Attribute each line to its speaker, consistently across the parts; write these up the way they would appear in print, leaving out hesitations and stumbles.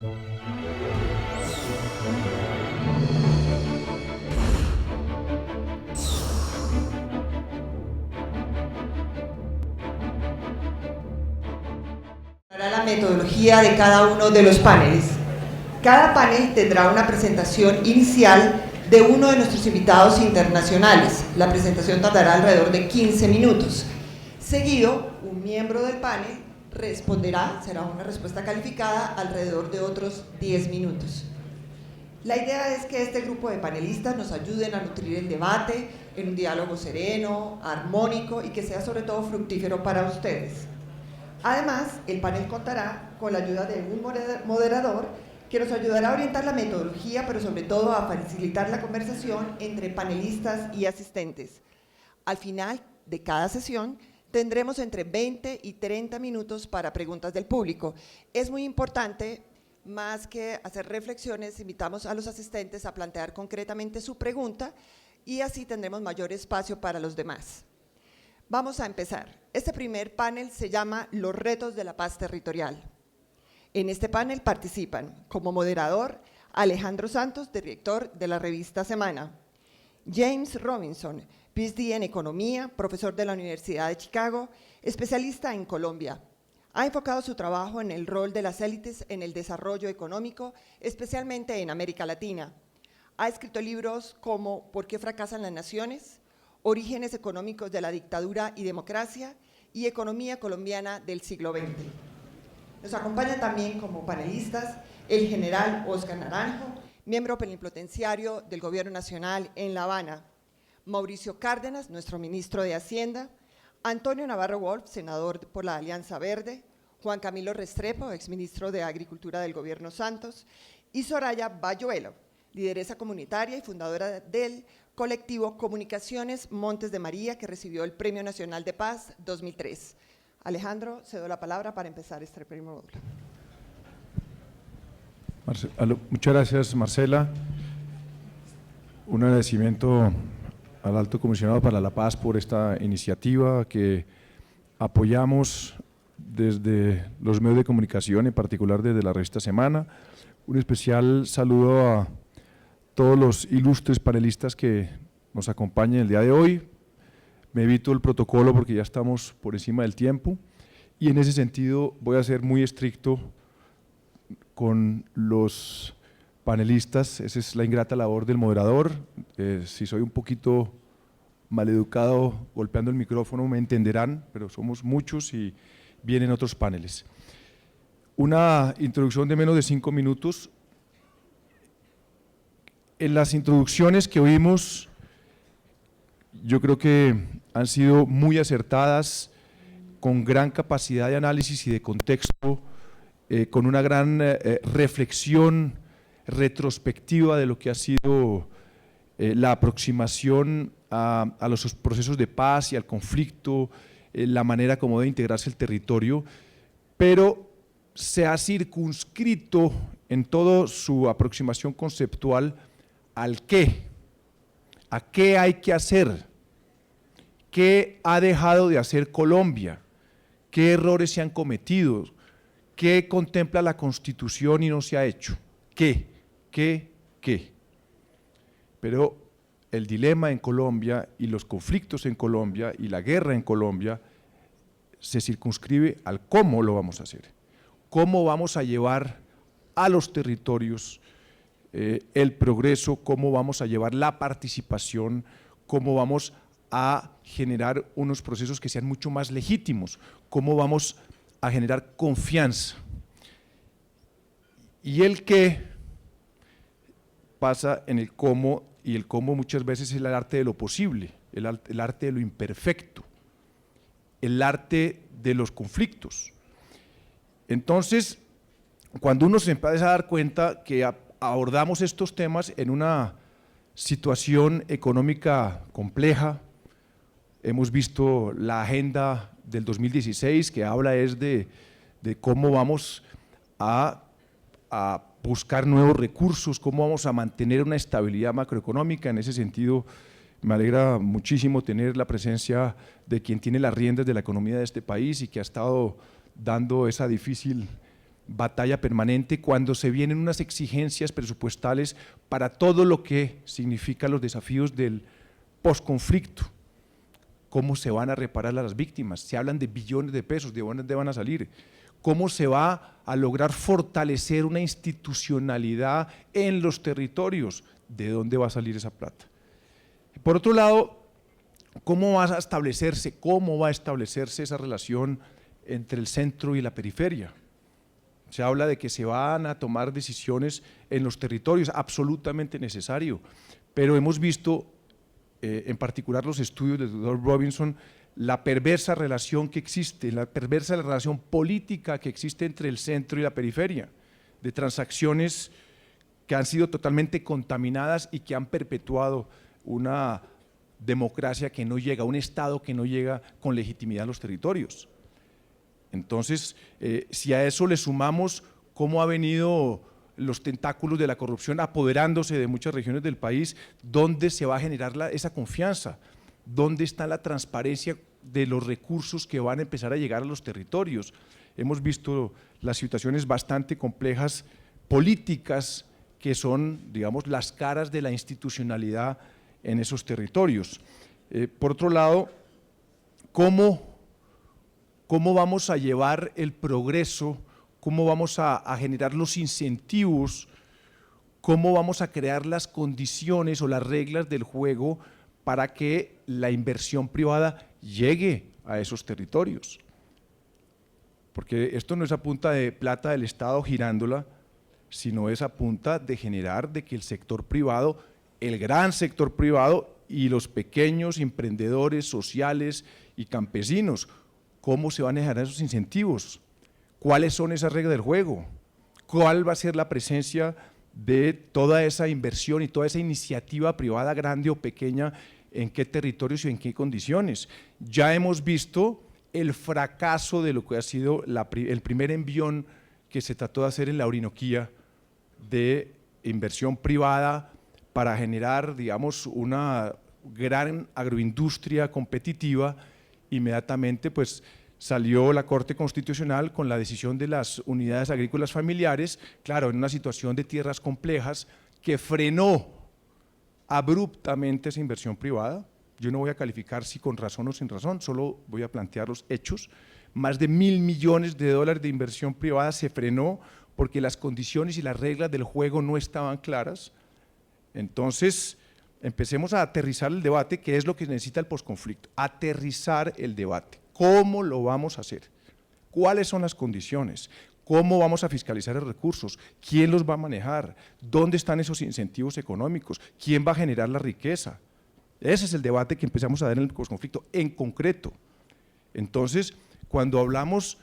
Speaker 1: Para la metodología de cada uno de los paneles. Cada panel tendrá una presentación inicial de uno de nuestros invitados internacionales. La presentación tardará alrededor de 15 minutos. Seguido, un miembro del panel responderá, será una respuesta calificada, alrededor de otros 10 minutos. La idea es que este grupo de panelistas nos ayuden a nutrir el debate en un diálogo sereno, armónico y que sea sobre todo fructífero para ustedes. Además, el panel contará con la ayuda de un moderador que nos ayudará a orientar la metodología, pero sobre todo a facilitar la conversación entre panelistas y asistentes. Al final de cada sesión tendremos entre 20 y 30 minutos para preguntas del público. Es muy importante, más que hacer reflexiones, invitamos a los asistentes a plantear concretamente su pregunta y así tendremos mayor espacio para los demás. Vamos a empezar. Este primer panel se llama Los retos de la paz territorial. En este panel participan como moderador Alejandro Santos, director de la revista Semana, James Robinson, PhD en Economía, profesor de la Universidad de Chicago, especialista en Colombia. Ha enfocado su trabajo en el rol de las élites en el desarrollo económico, especialmente en América Latina. Ha escrito libros como ¿Por qué fracasan las naciones?, Orígenes económicos de la dictadura y democracia y Economía colombiana del siglo XX. Nos acompaña también como panelistas el general Oscar Naranjo, miembro plenipotenciario del Gobierno Nacional en La Habana, Mauricio Cárdenas, nuestro ministro de Hacienda, Antonio Navarro Wolf, senador por la Alianza Verde, Juan Camilo Restrepo, exministro de Agricultura del Gobierno Santos, y Soraya Bayuelo, lideresa comunitaria y fundadora del colectivo Comunicaciones Montes de María, que recibió el Premio Nacional de Paz 2003. Alejandro, cedo la palabra para empezar este primer módulo.
Speaker 2: Muchas gracias, Marcela. Un agradecimiento al Alto Comisionado para la Paz por esta iniciativa que apoyamos desde los medios de comunicación, en particular desde la revista Semana. Un especial saludo a todos los ilustres panelistas que nos acompañan el día de hoy. Me evito el protocolo porque ya estamos por encima del tiempo y en ese sentido voy a ser muy estricto con los panelistas. Esa es la ingrata labor del moderador. Si soy un poquito maleducado golpeando el micrófono me entenderán, pero somos muchos y vienen otros paneles. Una introducción de menos de 5 minutos. En las introducciones que oímos, yo creo que han sido muy acertadas, con gran capacidad de análisis y de contexto, con una gran reflexión retrospectiva de lo que ha sido la aproximación a los procesos de paz y al conflicto, la manera como debe integrarse el territorio, pero se ha circunscrito en toda su aproximación conceptual al qué, a qué hay que hacer, qué ha dejado de hacer Colombia, qué errores se han cometido, qué contempla la Constitución y no se ha hecho, qué. Pero el dilema en Colombia y los conflictos en Colombia y la guerra en Colombia se circunscribe al cómo lo vamos a hacer, cómo vamos a llevar a los territorios el progreso, cómo vamos a llevar la participación, cómo vamos a generar unos procesos que sean mucho más legítimos, cómo vamos a generar confianza. Y el qué pasa en el cómo, y el cómo muchas veces es el arte de lo posible, el arte de lo imperfecto, el arte de los conflictos. Entonces, cuando uno se empieza a dar cuenta que abordamos estos temas en una situación económica compleja, hemos visto la agenda del 2016 que habla de cómo vamos a buscar nuevos recursos, cómo vamos a mantener una estabilidad macroeconómica. En ese sentido, me alegra muchísimo tener la presencia de quien tiene las riendas de la economía de este país y que ha estado dando esa difícil batalla permanente cuando se vienen unas exigencias presupuestales para todo lo que significa los desafíos del posconflicto. ¿Cómo se van a reparar a las víctimas? Se hablan de billones de pesos, ¿de dónde van a salir? ¿Cómo se va a lograr fortalecer una institucionalidad en los territorios? ¿De dónde va a salir esa plata? Por otro lado, ¿cómo va a establecerse esa relación entre el centro y la periferia? Se habla de que se van a tomar decisiones en los territorios, absolutamente necesario, pero hemos visto, en particular los estudios del doctor Robinson, la perversa relación que existe, la perversa relación política que existe entre el centro y la periferia, de transacciones que han sido totalmente contaminadas y que han perpetuado una democracia que no llega, un Estado que no llega con legitimidad a los territorios. Entonces, si a eso le sumamos cómo ha venido los tentáculos de la corrupción apoderándose de muchas regiones del país, ¿dónde se va a generar esa confianza? ¿Dónde está la transparencia de los recursos que van a empezar a llegar a los territorios? Hemos visto las situaciones bastante complejas políticas que son, digamos, las caras de la institucionalidad en esos territorios. Por otro lado, ¿cómo vamos a llevar el progreso? ¿Cómo vamos a generar los incentivos? ¿Cómo vamos a crear las condiciones o las reglas del juego para que la inversión privada llegue a esos territorios? Porque esto no es a punta de plata del Estado girándola, sino es a punta de generar de que el sector privado, el gran sector privado y los pequeños emprendedores sociales y campesinos, ¿cómo se van a generar esos incentivos? ¿Cuáles son esas reglas del juego? ¿Cuál va a ser la presencia de toda esa inversión y toda esa iniciativa privada grande o pequeña, en qué territorios y en qué condiciones? Ya hemos visto el fracaso de lo que ha sido el primer envión que se trató de hacer en la Orinoquía de inversión privada para generar, digamos, una gran agroindustria competitiva. Inmediatamente pues salió la Corte Constitucional con la decisión de las unidades agrícolas familiares, claro, en una situación de tierras complejas, que frenó abruptamente esa inversión privada. Yo no voy a calificar si con razón o sin razón, solo voy a plantear los hechos. Más de $1.000 millones de inversión privada se frenó porque las condiciones y las reglas del juego no estaban claras. Entonces, empecemos a aterrizar el debate, que es lo que necesita el posconflicto, aterrizar el debate. ¿Cómo lo vamos a hacer? ¿Cuáles son las condiciones? ¿Cómo vamos a fiscalizar los recursos? ¿Quién los va a manejar? ¿Dónde están esos incentivos económicos? ¿Quién va a generar la riqueza? Ese es el debate que empezamos a dar en el posconflicto, en concreto. Entonces, cuando hablamos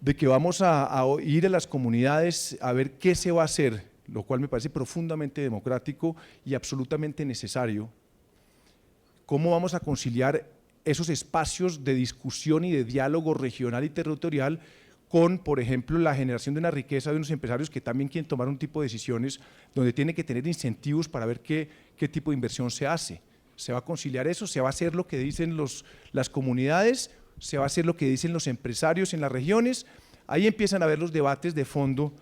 Speaker 2: de que vamos a ir a las comunidades a ver qué se va a hacer, lo cual me parece profundamente democrático y absolutamente necesario, ¿cómo vamos a conciliar esos espacios de discusión y de diálogo regional y territorial con, por ejemplo, la generación de una riqueza de unos empresarios que también quieren tomar un tipo de decisiones donde tienen que tener incentivos para ver qué tipo de inversión se hace? ¿Se va a conciliar eso? ¿Se va a hacer lo que dicen las comunidades? ¿Se va a hacer lo que dicen los empresarios en las regiones? Ahí empiezan a haber los debates de fondo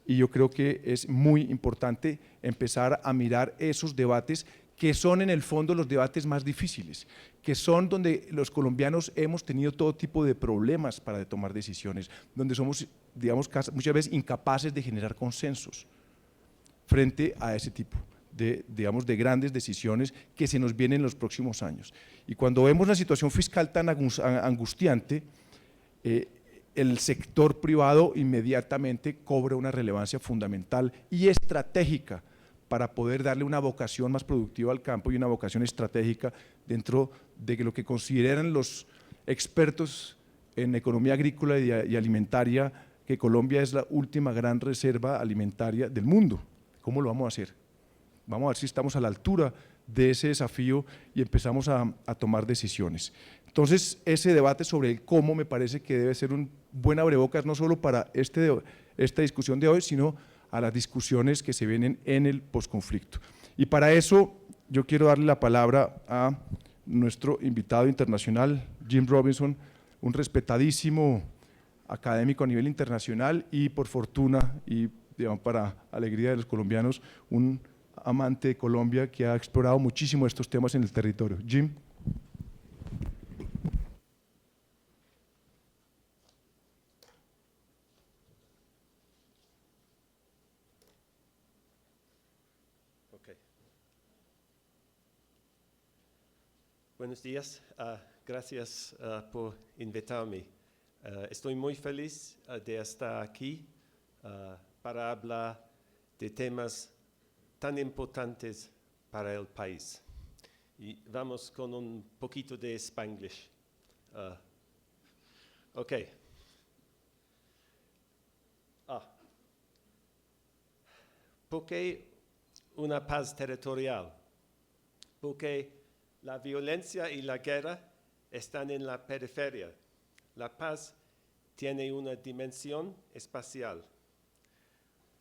Speaker 2: y yo creo que es muy importante empezar a mirar esos debates que son en el fondo los debates más difíciles, que son donde los colombianos hemos tenido todo tipo de problemas para tomar decisiones, donde somos, digamos, muchas veces incapaces de generar consensos frente a ese tipo de grandes decisiones que se nos vienen en los próximos años. Y cuando vemos una situación fiscal tan angustiante, el sector privado inmediatamente cobra una relevancia fundamental y estratégica para poder darle una vocación más productiva al campo y una vocación estratégica dentro de lo que consideran los expertos en economía agrícola y alimentaria, que Colombia es la última gran reserva alimentaria del mundo. ¿Cómo lo vamos a hacer? Vamos a ver si estamos a la altura de ese desafío y empezamos a tomar decisiones. Entonces, ese debate sobre el cómo me parece que debe ser un buen abrebocas, no solo para esta discusión de hoy, sino a las discusiones que se vienen en el posconflicto. Y para eso yo quiero darle la palabra a nuestro invitado internacional, Jim Robinson, un respetadísimo académico a nivel internacional y por fortuna y digamos, para alegría de los colombianos, un amante de Colombia que ha explorado muchísimo estos temas en el territorio. Jim.
Speaker 3: Okay. Buenos días, gracias por invitarme. Estoy muy feliz de estar aquí para hablar de temas tan importantes para el país. Y vamos con un poquito de Spanglish. Ok. ¿Por qué una paz territorial? Porque la violencia y la guerra están en la periferia. La paz tiene una dimensión espacial.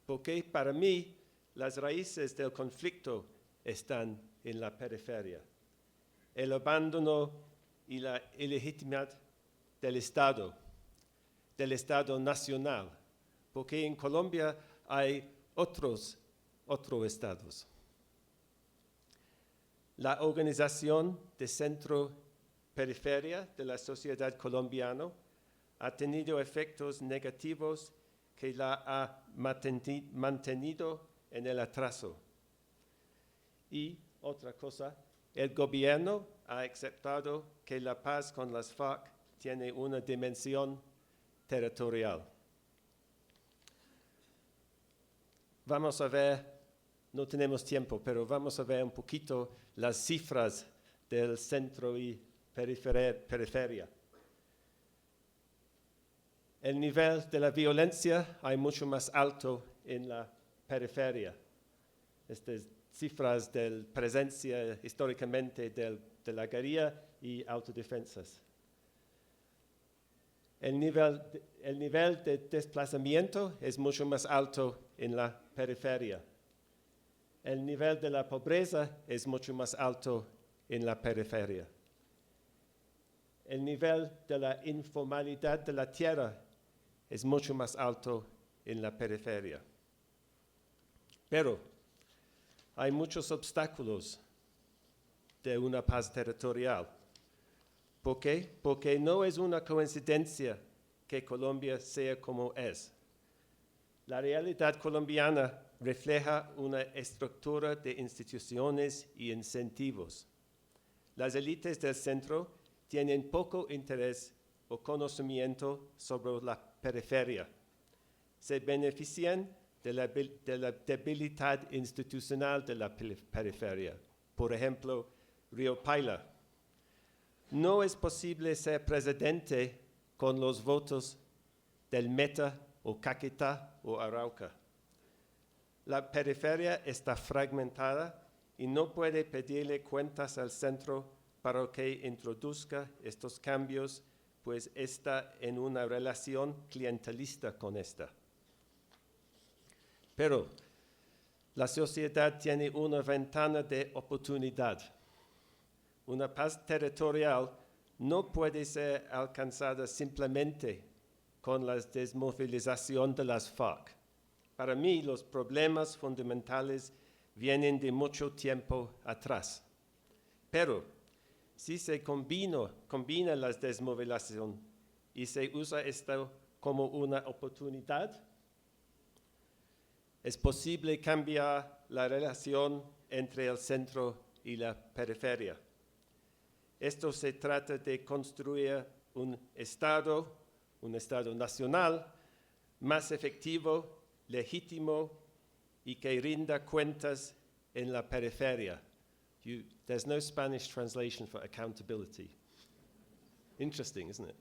Speaker 3: Porque para mí las raíces del conflicto están en la periferia. El abandono y la ilegitimidad del Estado nacional, porque en Colombia hay otros estados. La organización de centro-periferia de la sociedad colombiana ha tenido efectos negativos que la ha mantenido en el atraso. Y otra cosa, el gobierno ha aceptado que la paz con las FARC tiene una dimensión territorial. Vamos a ver, no tenemos tiempo, pero vamos a ver un poquito las cifras del centro y periferia. El nivel de la violencia es mucho más alto en la periferia. Estas cifras de presencia históricamente de la guerrilla y autodefensas. El nivel de desplazamiento es mucho más alto en la periferia. El nivel de la pobreza es mucho más alto en la periferia. El nivel de la informalidad de la tierra es mucho más alto en la periferia. Pero hay muchos obstáculos de una paz territorial. ¿Por qué? Porque no es una coincidencia que Colombia sea como es. La realidad colombiana refleja una estructura de instituciones y incentivos. Las élites del centro tienen poco interés o conocimiento sobre la periferia. Se benefician de la debilidad institucional de la periferia. Por ejemplo, Río Paila. No es posible ser presidente con los votos del Meta o Caquetá o Arauca. La periferia está fragmentada y no puede pedirle cuentas al centro para que introduzca estos cambios, pues está en una relación clientelista con esta. Pero la sociedad tiene una ventana de oportunidad. Una paz territorial no puede ser alcanzada simplemente con la desmovilización de las FARC. Para mí, los problemas fundamentales vienen de mucho tiempo atrás. Pero si se combina la desmovilización y se usa esto como una oportunidad, es posible cambiar la relación entre el centro y la periferia. Esto se trata de construir un Estado nacional más efectivo, legítimo y que rinda cuentas en la periferia. There's no Spanish translation for accountability. Interesting, isn't it?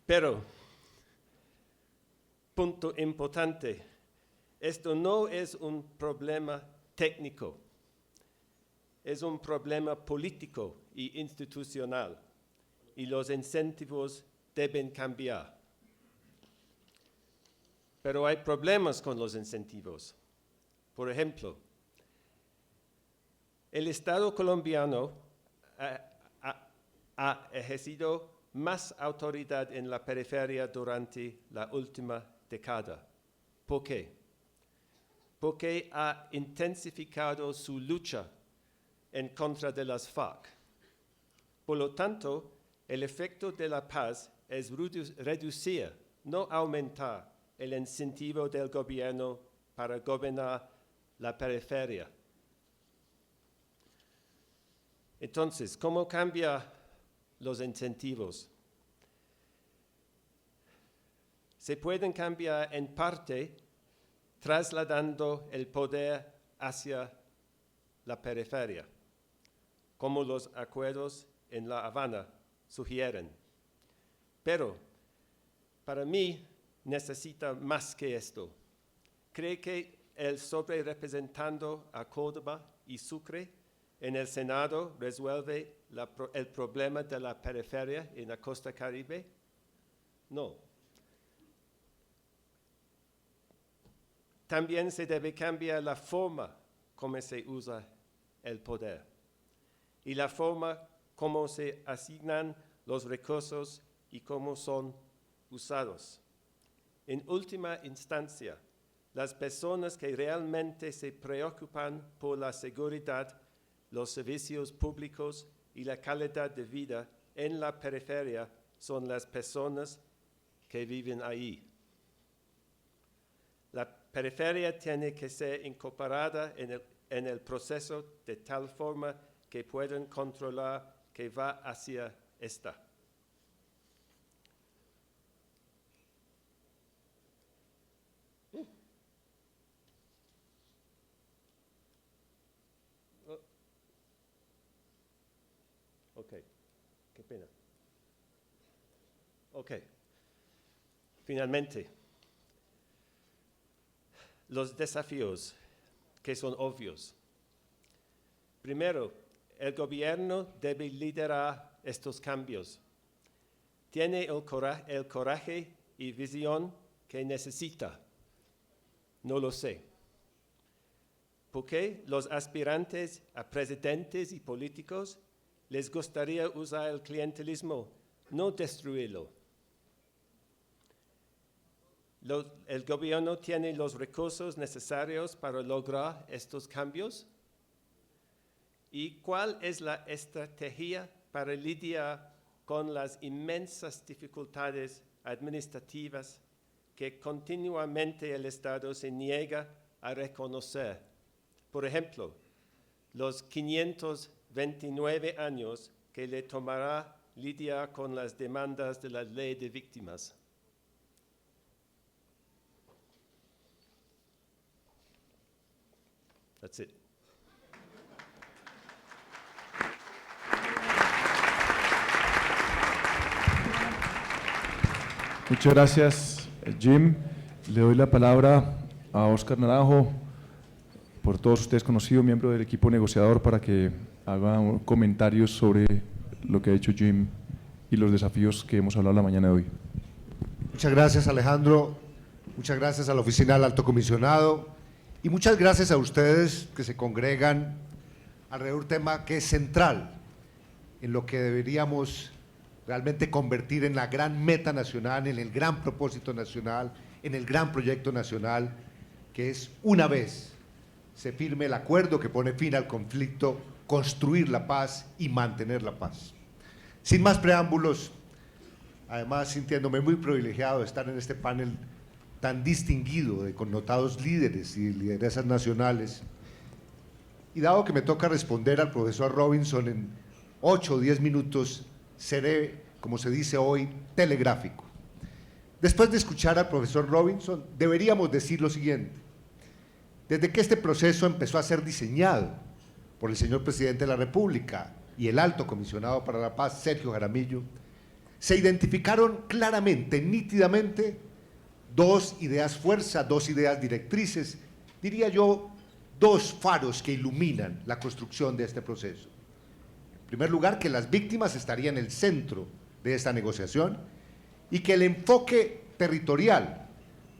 Speaker 3: Pero, punto importante, esto no es un problema técnico, es un problema político e institucional y los incentivos deben cambiar. Pero hay problemas con los incentivos. Por ejemplo, el Estado colombiano ha ejercido más autoridad en la periferia durante la última década. ¿Por qué? Porque ha intensificado su lucha en contra de las FARC. Por lo tanto, el efecto de la paz es reducir, no aumentar, el incentivo del gobierno para gobernar la periferia. Entonces, ¿cómo cambia los incentivos? Se pueden cambiar en parte trasladando el poder hacia la periferia, como los acuerdos en La Habana sugieren. Pero, para mí, necesita más que esto. ¿Cree que el sobrerepresentando a Córdoba y Sucre en el Senado resuelve el problema de la periferia en la costa caribe? No. También se debe cambiar la forma como se usa el poder y la forma como se asignan los recursos y cómo son usados. En última instancia, las personas que realmente se preocupan por la seguridad, los servicios públicos y la calidad de vida en la periferia son las personas que viven ahí. La periferia tiene que ser incorporada en el proceso de tal forma que puedan controlar que va hacia esta. Ok, qué pena. Ok, finalmente, los desafíos que son obvios. Primero, el gobierno debe liderar estos cambios. Tiene el coraje y visión que necesita. No lo sé. Porque los aspirantes a presidentes y políticos les gustaría usar el clientelismo, no destruirlo. ¿El gobierno tiene los recursos necesarios para lograr estos cambios? ¿Y cuál es la estrategia para lidiar con las inmensas dificultades administrativas que continuamente el Estado se niega a reconocer? Por ejemplo, los 529 años que le tomará lidiar con las demandas de la ley de víctimas. That's it.
Speaker 2: Muchas gracias, Jim. Le doy la palabra a Óscar Naranjo, por todos ustedes conocido, miembro del equipo negociador, para que haga comentarios sobre lo que ha hecho Jim y los desafíos que hemos hablado la mañana de hoy.
Speaker 4: Muchas gracias, Alejandro. Muchas gracias a la Oficina del Alto Comisionado y muchas gracias a ustedes que se congregan alrededor de un tema que es central en lo que deberíamos realmente convertir en la gran meta nacional, en el gran propósito nacional, en el gran proyecto nacional, que es, una vez se firme el acuerdo que pone fin al conflicto, construir la paz y mantener la paz. Sin más preámbulos, además sintiéndome muy privilegiado de estar en este panel tan distinguido de connotados líderes y lideresas nacionales, y dado que me toca responder al profesor Robinson en 8 o 10 minutos, seré, como se dice hoy, telegráfico. Después de escuchar al profesor Robinson, deberíamos decir lo siguiente: desde que este proceso empezó a ser diseñado por el señor Presidente de la República y el Alto Comisionado para la Paz, Sergio Jaramillo, se identificaron claramente, nítidamente, dos ideas fuerza, dos ideas directrices, diría yo, dos faros que iluminan la construcción de este proceso. En primer lugar, que las víctimas estarían en el centro de esta negociación y que el enfoque territorial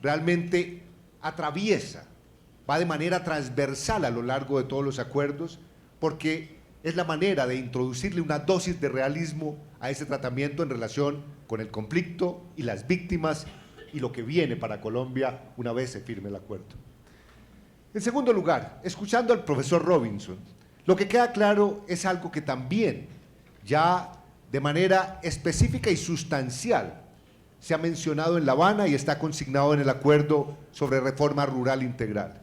Speaker 4: realmente atraviesa, va de manera transversal a lo largo de todos los acuerdos, porque es la manera de introducirle una dosis de realismo a ese tratamiento en relación con el conflicto y las víctimas y lo que viene para Colombia una vez se firme el acuerdo. En segundo lugar, escuchando al profesor Robinson, lo que queda claro es algo que también ya de manera específica y sustancial se ha mencionado en La Habana y está consignado en el acuerdo sobre reforma rural integral.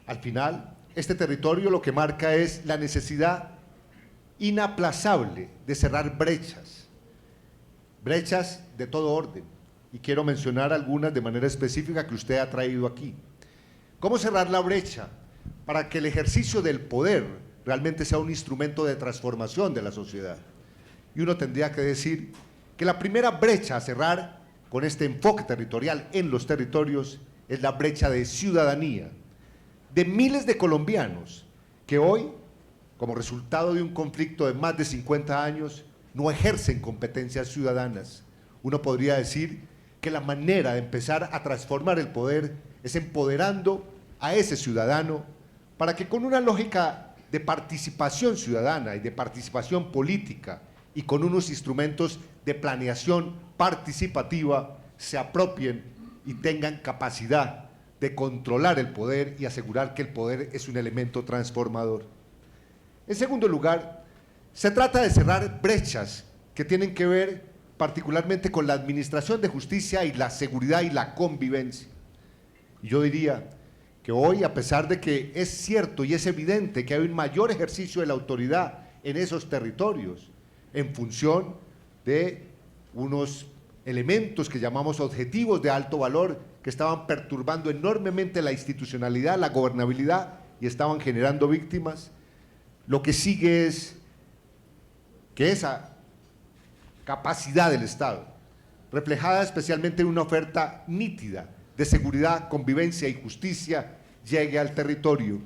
Speaker 4: Al final, este territorio lo que marca es la necesidad inaplazable de cerrar brechas de todo orden, y quiero mencionar algunas de manera específica que usted ha traído aquí. ¿Cómo cerrar la brecha para que el ejercicio del poder realmente sea un instrumento de transformación de la sociedad? Y uno tendría que decir que la primera brecha a cerrar con este enfoque territorial en los territorios es la brecha de ciudadanía de miles de colombianos que hoy, como resultado de un conflicto de más de 50 años, no ejercen competencias ciudadanas. Uno podría decir que la manera de empezar a transformar el poder es empoderando a ese ciudadano para que con una lógica de participación ciudadana y de participación política y con unos instrumentos de planeación participativa se apropien y tengan capacidad de controlar el poder y asegurar que el poder es un elemento transformador. En segundo lugar, se trata de cerrar brechas que tienen que ver particularmente con la administración de justicia y la seguridad y la convivencia. Y yo diría que hoy, a pesar de que es cierto y es evidente que hay un mayor ejercicio de la autoridad en esos territorios, en función de unos elementos que llamamos objetivos de alto valor que estaban perturbando enormemente la institucionalidad, la gobernabilidad y estaban generando víctimas, lo que sigue es que esa capacidad del Estado, reflejada especialmente en una oferta nítida de seguridad, convivencia y justicia, llegue al territorio.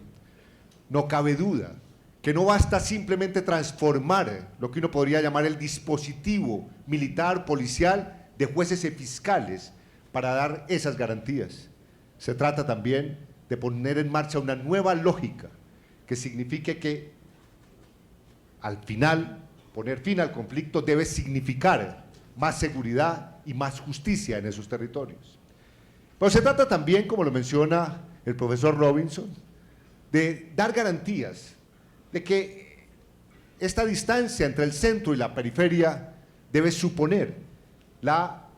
Speaker 4: No cabe duda que no basta simplemente transformar lo que uno podría llamar el dispositivo militar, policial, de jueces y fiscales para dar esas garantías. Se trata también de poner en marcha una nueva lógica que signifique que al final, poner fin al conflicto debe significar más seguridad y más justicia en esos territorios. Pero se trata también, como lo menciona el profesor Robinson, de dar garantías de que esta distancia entre el centro y la periferia debe suponer la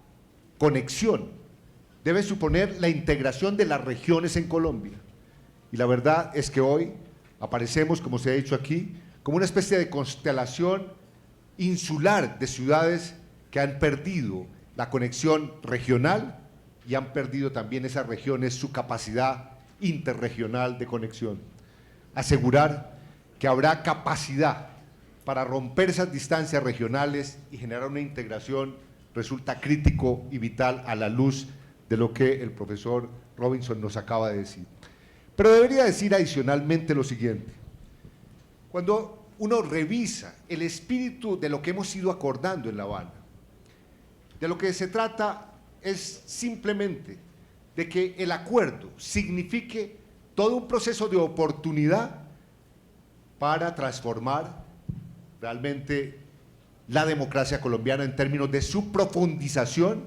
Speaker 4: conexión, debe suponer la integración de las regiones en Colombia. Y la verdad es que hoy aparecemos, como se ha dicho aquí, como una especie de constelación insular de ciudades que han perdido la conexión regional y han perdido también esas regiones su capacidad interregional de conexión. Asegurar que habrá capacidad para romper esas distancias regionales y generar una integración resulta crítico y vital a la luz de lo que el profesor Robinson nos acaba de decir. Pero debería decir adicionalmente lo siguiente: cuando uno revisa el espíritu de lo que hemos ido acordando en La Habana, de lo que se trata es simplemente de que el acuerdo signifique todo un proceso de oportunidad para transformar realmente la democracia colombiana en términos de su profundización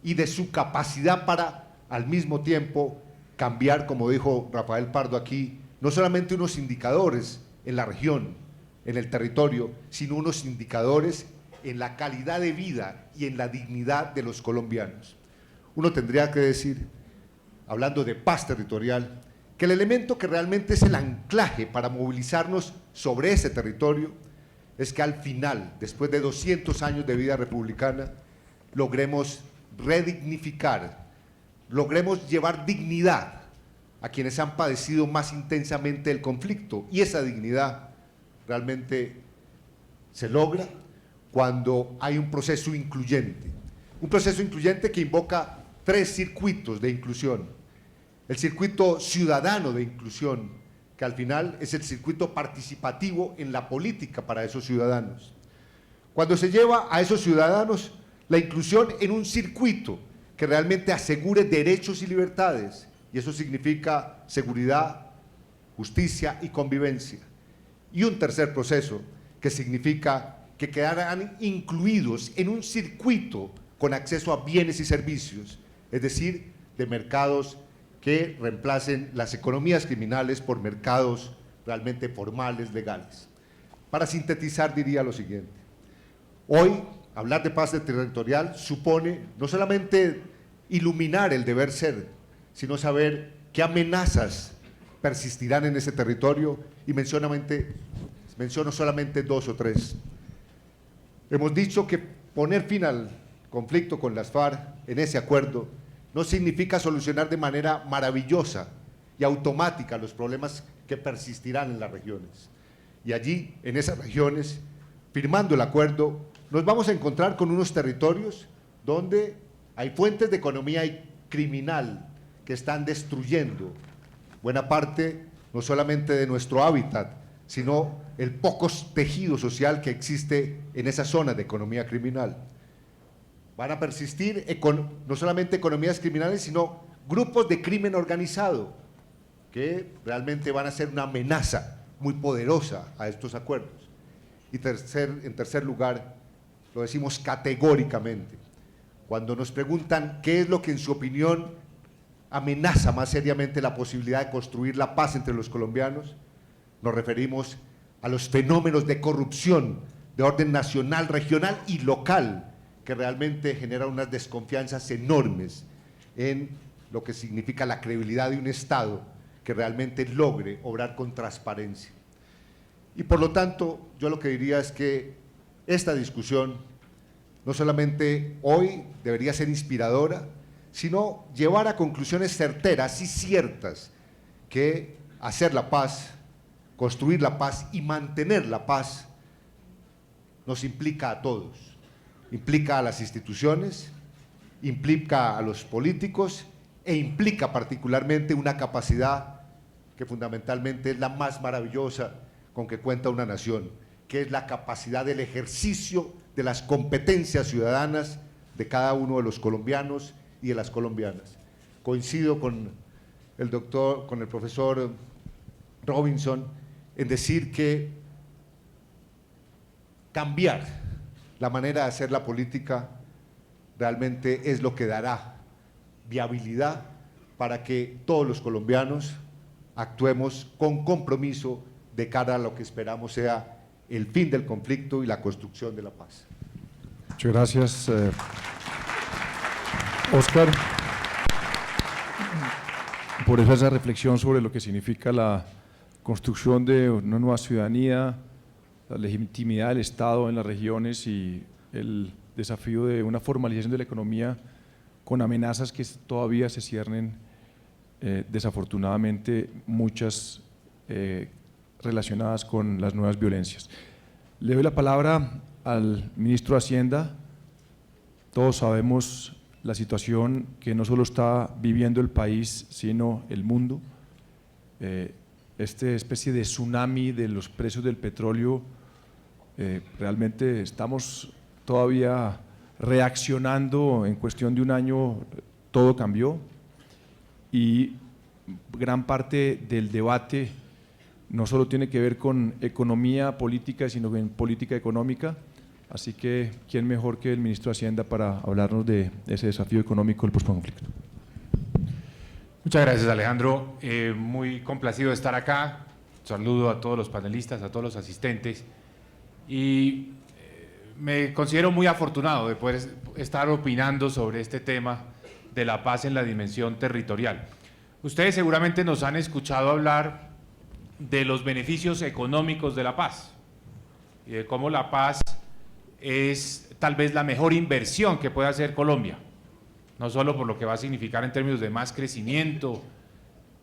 Speaker 4: y de su capacidad para, al mismo tiempo, cambiar, como dijo Rafael Pardo aquí, no solamente unos indicadores en la región, en el territorio, sino unos indicadores en la calidad de vida y en la dignidad de los colombianos. Uno tendría que decir, hablando de paz territorial, que el elemento que realmente es el anclaje para movilizarnos sobre ese territorio es que al final, después de 200 años de vida republicana, logremos redignificar, logremos llevar dignidad a quienes han padecido más intensamente el conflicto, y esa dignidad realmente se logra cuando hay un proceso incluyente que invoca 3 circuitos de inclusión: el circuito ciudadano de inclusión, que al final es el circuito participativo en la política para esos ciudadanos. Cuando se lleva a esos ciudadanos la inclusión en un circuito que realmente asegure derechos y libertades, y eso significa seguridad, justicia y convivencia. Y un tercer proceso que significa que quedarán incluidos en un circuito con acceso a bienes y servicios, es decir, de mercados que reemplacen las economías criminales por mercados realmente formales, legales. Para sintetizar, diría lo siguiente: hoy, hablar de paz territorial supone no solamente iluminar el deber ser, sino saber qué amenazas persistirán en ese territorio, y menciono solamente 2 o 3. Hemos dicho que poner fin al conflicto con las FARC en ese acuerdo no significa solucionar de manera maravillosa y automática los problemas que persistirán en las regiones. Y allí, en esas regiones, firmando el acuerdo, nos vamos a encontrar con unos territorios donde hay fuentes de economía criminal que están destruyendo buena parte no solamente de nuestro hábitat, sino el poco tejido social que existe en esa zona de economía criminal. Van a persistir no solamente economías criminales, sino grupos de crimen organizado que realmente van a ser una amenaza muy poderosa a estos acuerdos. Y en tercer lugar, lo decimos categóricamente, cuando nos preguntan qué es lo que en su opinión amenaza más seriamente la posibilidad de construir la paz entre los colombianos, nos referimos a los fenómenos de corrupción de orden nacional, regional y local, que realmente generan unas desconfianzas enormes en lo que significa la credibilidad de un Estado que realmente logre obrar con transparencia. Y por lo tanto, yo lo que diría es que esta discusión no solamente hoy debería ser inspiradora, sino llevar a conclusiones certeras y ciertas, que hacer la paz, construir la paz y mantener la paz nos implica a todos. Implica a las instituciones, implica a los políticos e implica particularmente una capacidad que fundamentalmente es la más maravillosa con que cuenta una nación, que es la capacidad del ejercicio de las competencias ciudadanas de cada uno de los colombianos y de las colombianas. Coincido con el profesor Robinson en decir que cambiar la manera de hacer la política realmente es lo que dará viabilidad para que todos los colombianos actuemos con compromiso de cara a lo que esperamos sea el fin del conflicto y la construcción de la paz.
Speaker 2: Muchas gracias, Óscar, por esa reflexión sobre lo que significa la construcción de una nueva ciudadanía, la legitimidad del Estado en las regiones y el desafío de una formalización de la economía con amenazas que todavía se ciernen, desafortunadamente muchas relacionadas con las nuevas violencias. Le doy la palabra al ministro de Hacienda. Todos sabemos la situación que no solo está viviendo el país, sino el mundo. Esta especie de tsunami de los precios del petróleo, realmente estamos todavía reaccionando. En cuestión de un año todo cambió y gran parte del debate no solo tiene que ver con economía política, sino con política económica. Así que, ¿quién mejor que el ministro de Hacienda para hablarnos de ese desafío económico del posconflicto?
Speaker 5: Muchas gracias, Alejandro. Muy complacido de estar acá. Saludo a todos los panelistas, a todos los asistentes. Y me considero muy afortunado de poder estar opinando sobre este tema de la paz en la dimensión territorial. Ustedes seguramente nos han escuchado hablar de los beneficios económicos de la paz y de cómo la paz es tal vez la mejor inversión que puede hacer Colombia, no solo por lo que va a significar en términos de más crecimiento,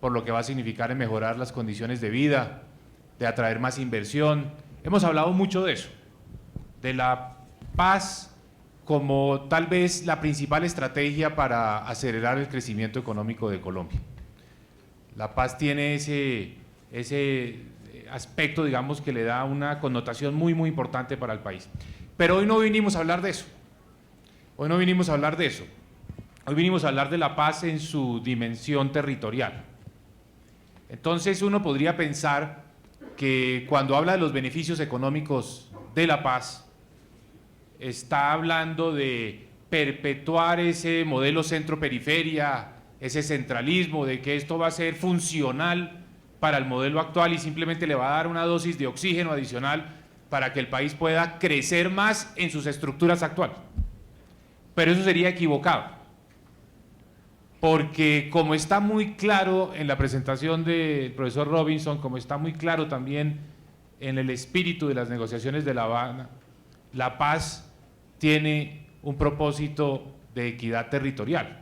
Speaker 5: por lo que va a significar en mejorar las condiciones de vida, de atraer más inversión. Hemos hablado mucho de eso, de la paz como tal vez la principal estrategia para acelerar el crecimiento económico de Colombia. La paz tiene ese aspecto, digamos, que le da una connotación muy, muy importante para el país. Pero hoy no vinimos a hablar de eso. Hoy no vinimos a hablar de eso. Hoy vinimos a hablar de la paz en su dimensión territorial. Entonces uno podría pensar que cuando habla de los beneficios económicos de la paz, está hablando de perpetuar ese modelo centro-periferia, ese centralismo, de que esto va a ser funcional para el modelo actual y simplemente le va a dar una dosis de oxígeno adicional para que el país pueda crecer más en sus estructuras actuales. Pero eso sería equivocado, porque como está muy claro en la presentación del profesor Robinson, como está muy claro también en el espíritu de las negociaciones de La Habana, la paz tiene un propósito de equidad territorial.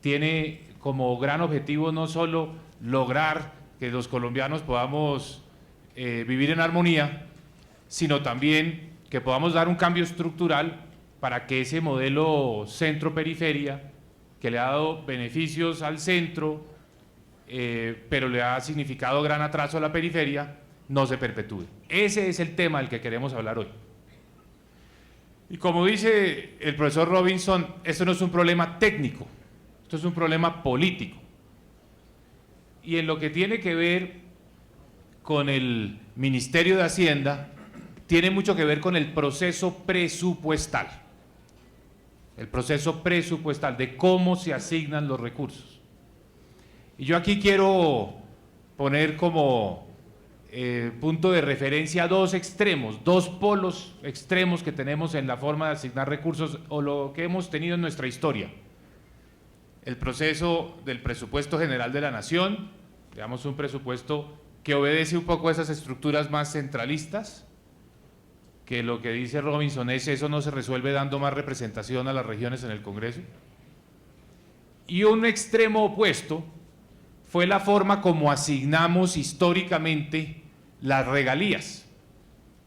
Speaker 5: Tiene como gran objetivo no solo lograr que los colombianos podamos vivir en armonía, sino también que podamos dar un cambio estructural para que ese modelo centro-periferia, que le ha dado beneficios al centro, pero le ha significado gran atraso a la periferia, no se perpetúe. Ese es el tema del que queremos hablar hoy. Y como dice el profesor Robinson, esto no es un problema técnico, esto es un problema político. Y en lo que tiene que ver con el Ministerio de Hacienda, tiene mucho que ver con el proceso presupuestal. El proceso presupuestal de cómo se asignan los recursos. Y yo aquí quiero poner como punto de referencia dos extremos, dos polos extremos que tenemos en la forma de asignar recursos o lo que hemos tenido en nuestra historia. El proceso del presupuesto general de la nación, digamos un presupuesto que obedece un poco a esas estructuras más centralistas, que lo que dice Robinson es eso no se resuelve dando más representación a las regiones en el Congreso. Y un extremo opuesto fue la forma como asignamos históricamente las regalías.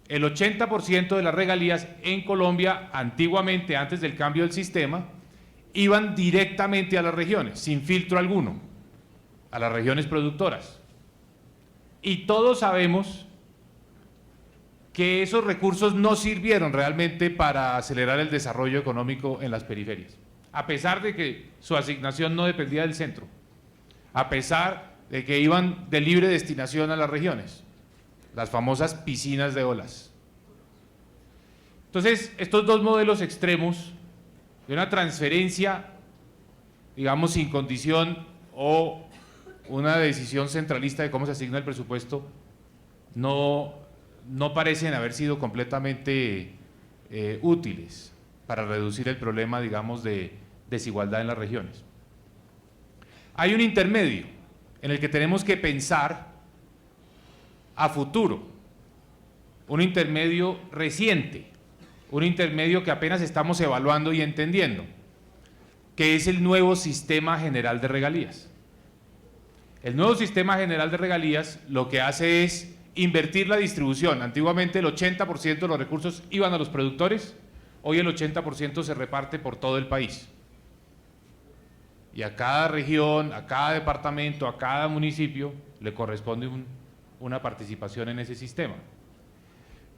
Speaker 5: El 80% de las regalías en Colombia, antiguamente, antes del cambio del sistema, iban directamente a las regiones, sin filtro alguno, a las regiones productoras. Y todos sabemos que esos recursos no sirvieron realmente para acelerar el desarrollo económico en las periferias, a pesar de que su asignación no dependía del centro, a pesar de que iban de libre destinación a las regiones, las famosas piscinas de olas. Entonces, estos dos modelos extremos de una transferencia, digamos, sin condición o una decisión centralista de cómo se asigna el presupuesto, no parecen haber sido completamente útiles para reducir el problema, digamos, de desigualdad en las regiones. Hay un intermedio en el que tenemos que pensar a futuro, un intermedio reciente, un intermedio que apenas estamos evaluando y entendiendo, que es el nuevo sistema general de regalías. El nuevo sistema general de regalías lo que hace es invertir la distribución. Antiguamente el 80% de los recursos iban a los productores, hoy el 80% se reparte por todo el país. Y a cada región, a cada departamento, a cada municipio le corresponde una participación en ese sistema.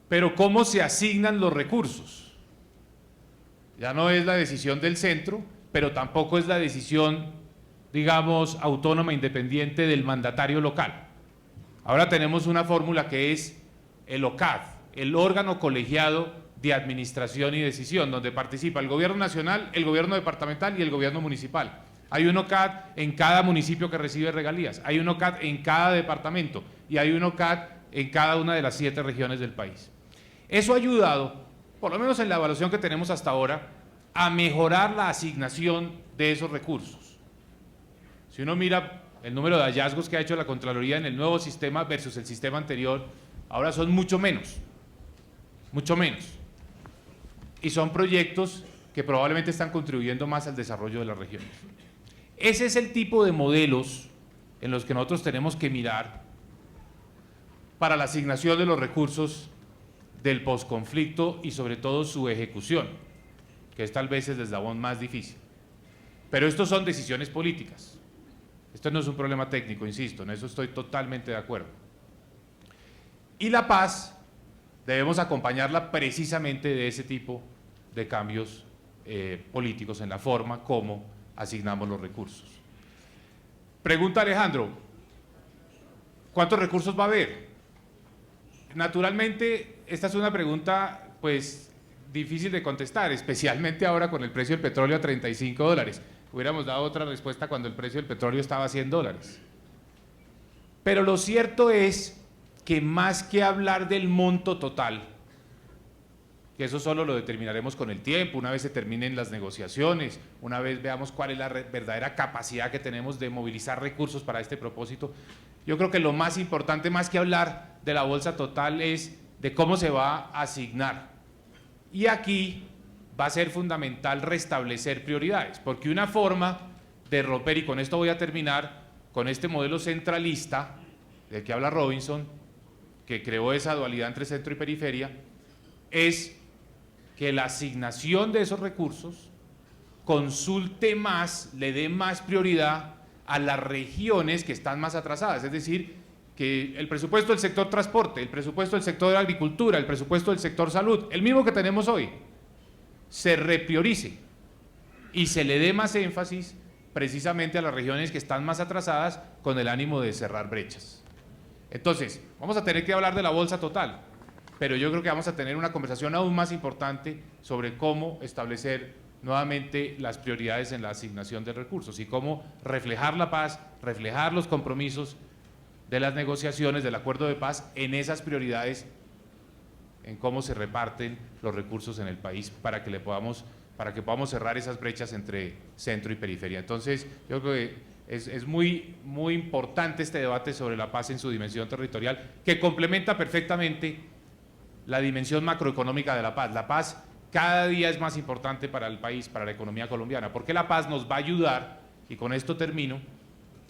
Speaker 5: Pero ¿cómo se asignan los recursos? Ya no es la decisión del centro, pero tampoco es la decisión, digamos, autónoma, independiente del mandatario local. Ahora tenemos una fórmula que es el OCAD, el órgano colegiado de administración y decisión, donde participa el gobierno nacional, el gobierno departamental y el gobierno municipal. Hay un OCAD en cada municipio que recibe regalías, hay un OCAD en cada departamento y hay un OCAD en cada una de las 7 regiones del país. Eso ha ayudado, por lo menos en la evaluación que tenemos hasta ahora, a mejorar la asignación de esos recursos. Si uno mira el número de hallazgos que ha hecho la Contraloría en el nuevo sistema versus el sistema anterior, ahora son mucho menos. Y son proyectos que probablemente están contribuyendo más al desarrollo de las regiones. Ese es el tipo de modelos en los que nosotros tenemos que mirar para la asignación de los recursos del posconflicto y sobre todo su ejecución, que es tal vez el eslabón más difícil. Pero estos son decisiones políticas. Esto no es un problema técnico, insisto, en eso estoy totalmente de acuerdo. Y la paz debemos acompañarla precisamente de ese tipo de cambios políticos en la forma como asignamos los recursos. Pregunta Alejandro, ¿cuántos recursos va a haber? Naturalmente, esta es una pregunta pues difícil de contestar, especialmente ahora con el precio del petróleo a $35. Hubiéramos dado otra respuesta cuando el precio del petróleo estaba a $100. Pero lo cierto es que más que hablar del monto total, que eso solo lo determinaremos con el tiempo, una vez se terminen las negociaciones, una vez veamos cuál es la verdadera capacidad que tenemos de movilizar recursos para este propósito, yo creo que lo más importante, más que hablar de la bolsa total, es de cómo se va a asignar. Y aquí va a ser fundamental restablecer prioridades, porque una forma de romper, y con esto voy a terminar, con este modelo centralista del que habla Robinson, que creó esa dualidad entre centro y periferia, es que la asignación de esos recursos consulte más, le dé más prioridad a las regiones que están más atrasadas, es decir, que el presupuesto del sector transporte, el presupuesto del sector de agricultura, el presupuesto del sector salud, el mismo que tenemos hoy, se repriorice y se le dé más énfasis precisamente a las regiones que están más atrasadas con el ánimo de cerrar brechas. Entonces, vamos a tener que hablar de la bolsa total, pero yo creo que vamos a tener una conversación aún más importante sobre cómo establecer nuevamente las prioridades en la asignación de recursos y cómo reflejar la paz, reflejar los compromisos de las negociaciones, del acuerdo de paz en esas prioridades, en cómo se reparten los recursos en el país para que podamos cerrar esas brechas entre centro y periferia. Entonces, yo creo que es muy importante este debate sobre la paz en su dimensión territorial, que complementa perfectamente la dimensión macroeconómica de la paz. La paz cada día es más importante para el país, para la economía colombiana, porque la paz nos va a ayudar, y con esto termino,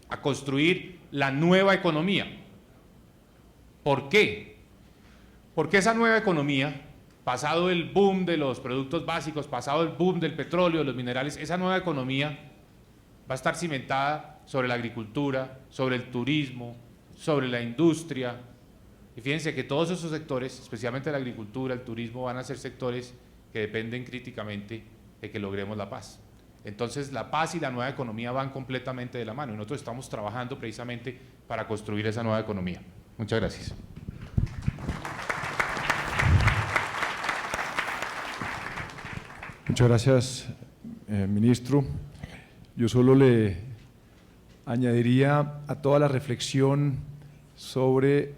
Speaker 5: a construir la nueva economía. ¿Por qué? Porque esa nueva economía, pasado el boom de los productos básicos, pasado el boom del petróleo, de los minerales, esa nueva economía va a estar cimentada sobre la agricultura, sobre el turismo, sobre la industria. Y fíjense que todos esos sectores, especialmente la agricultura, el turismo, van a ser sectores que dependen críticamente de que logremos la paz. Entonces la paz y la nueva economía van completamente de la mano y nosotros estamos trabajando precisamente para construir esa nueva economía. Muchas gracias.
Speaker 2: Muchas gracias, ministro. Yo solo le añadiría a toda la reflexión sobre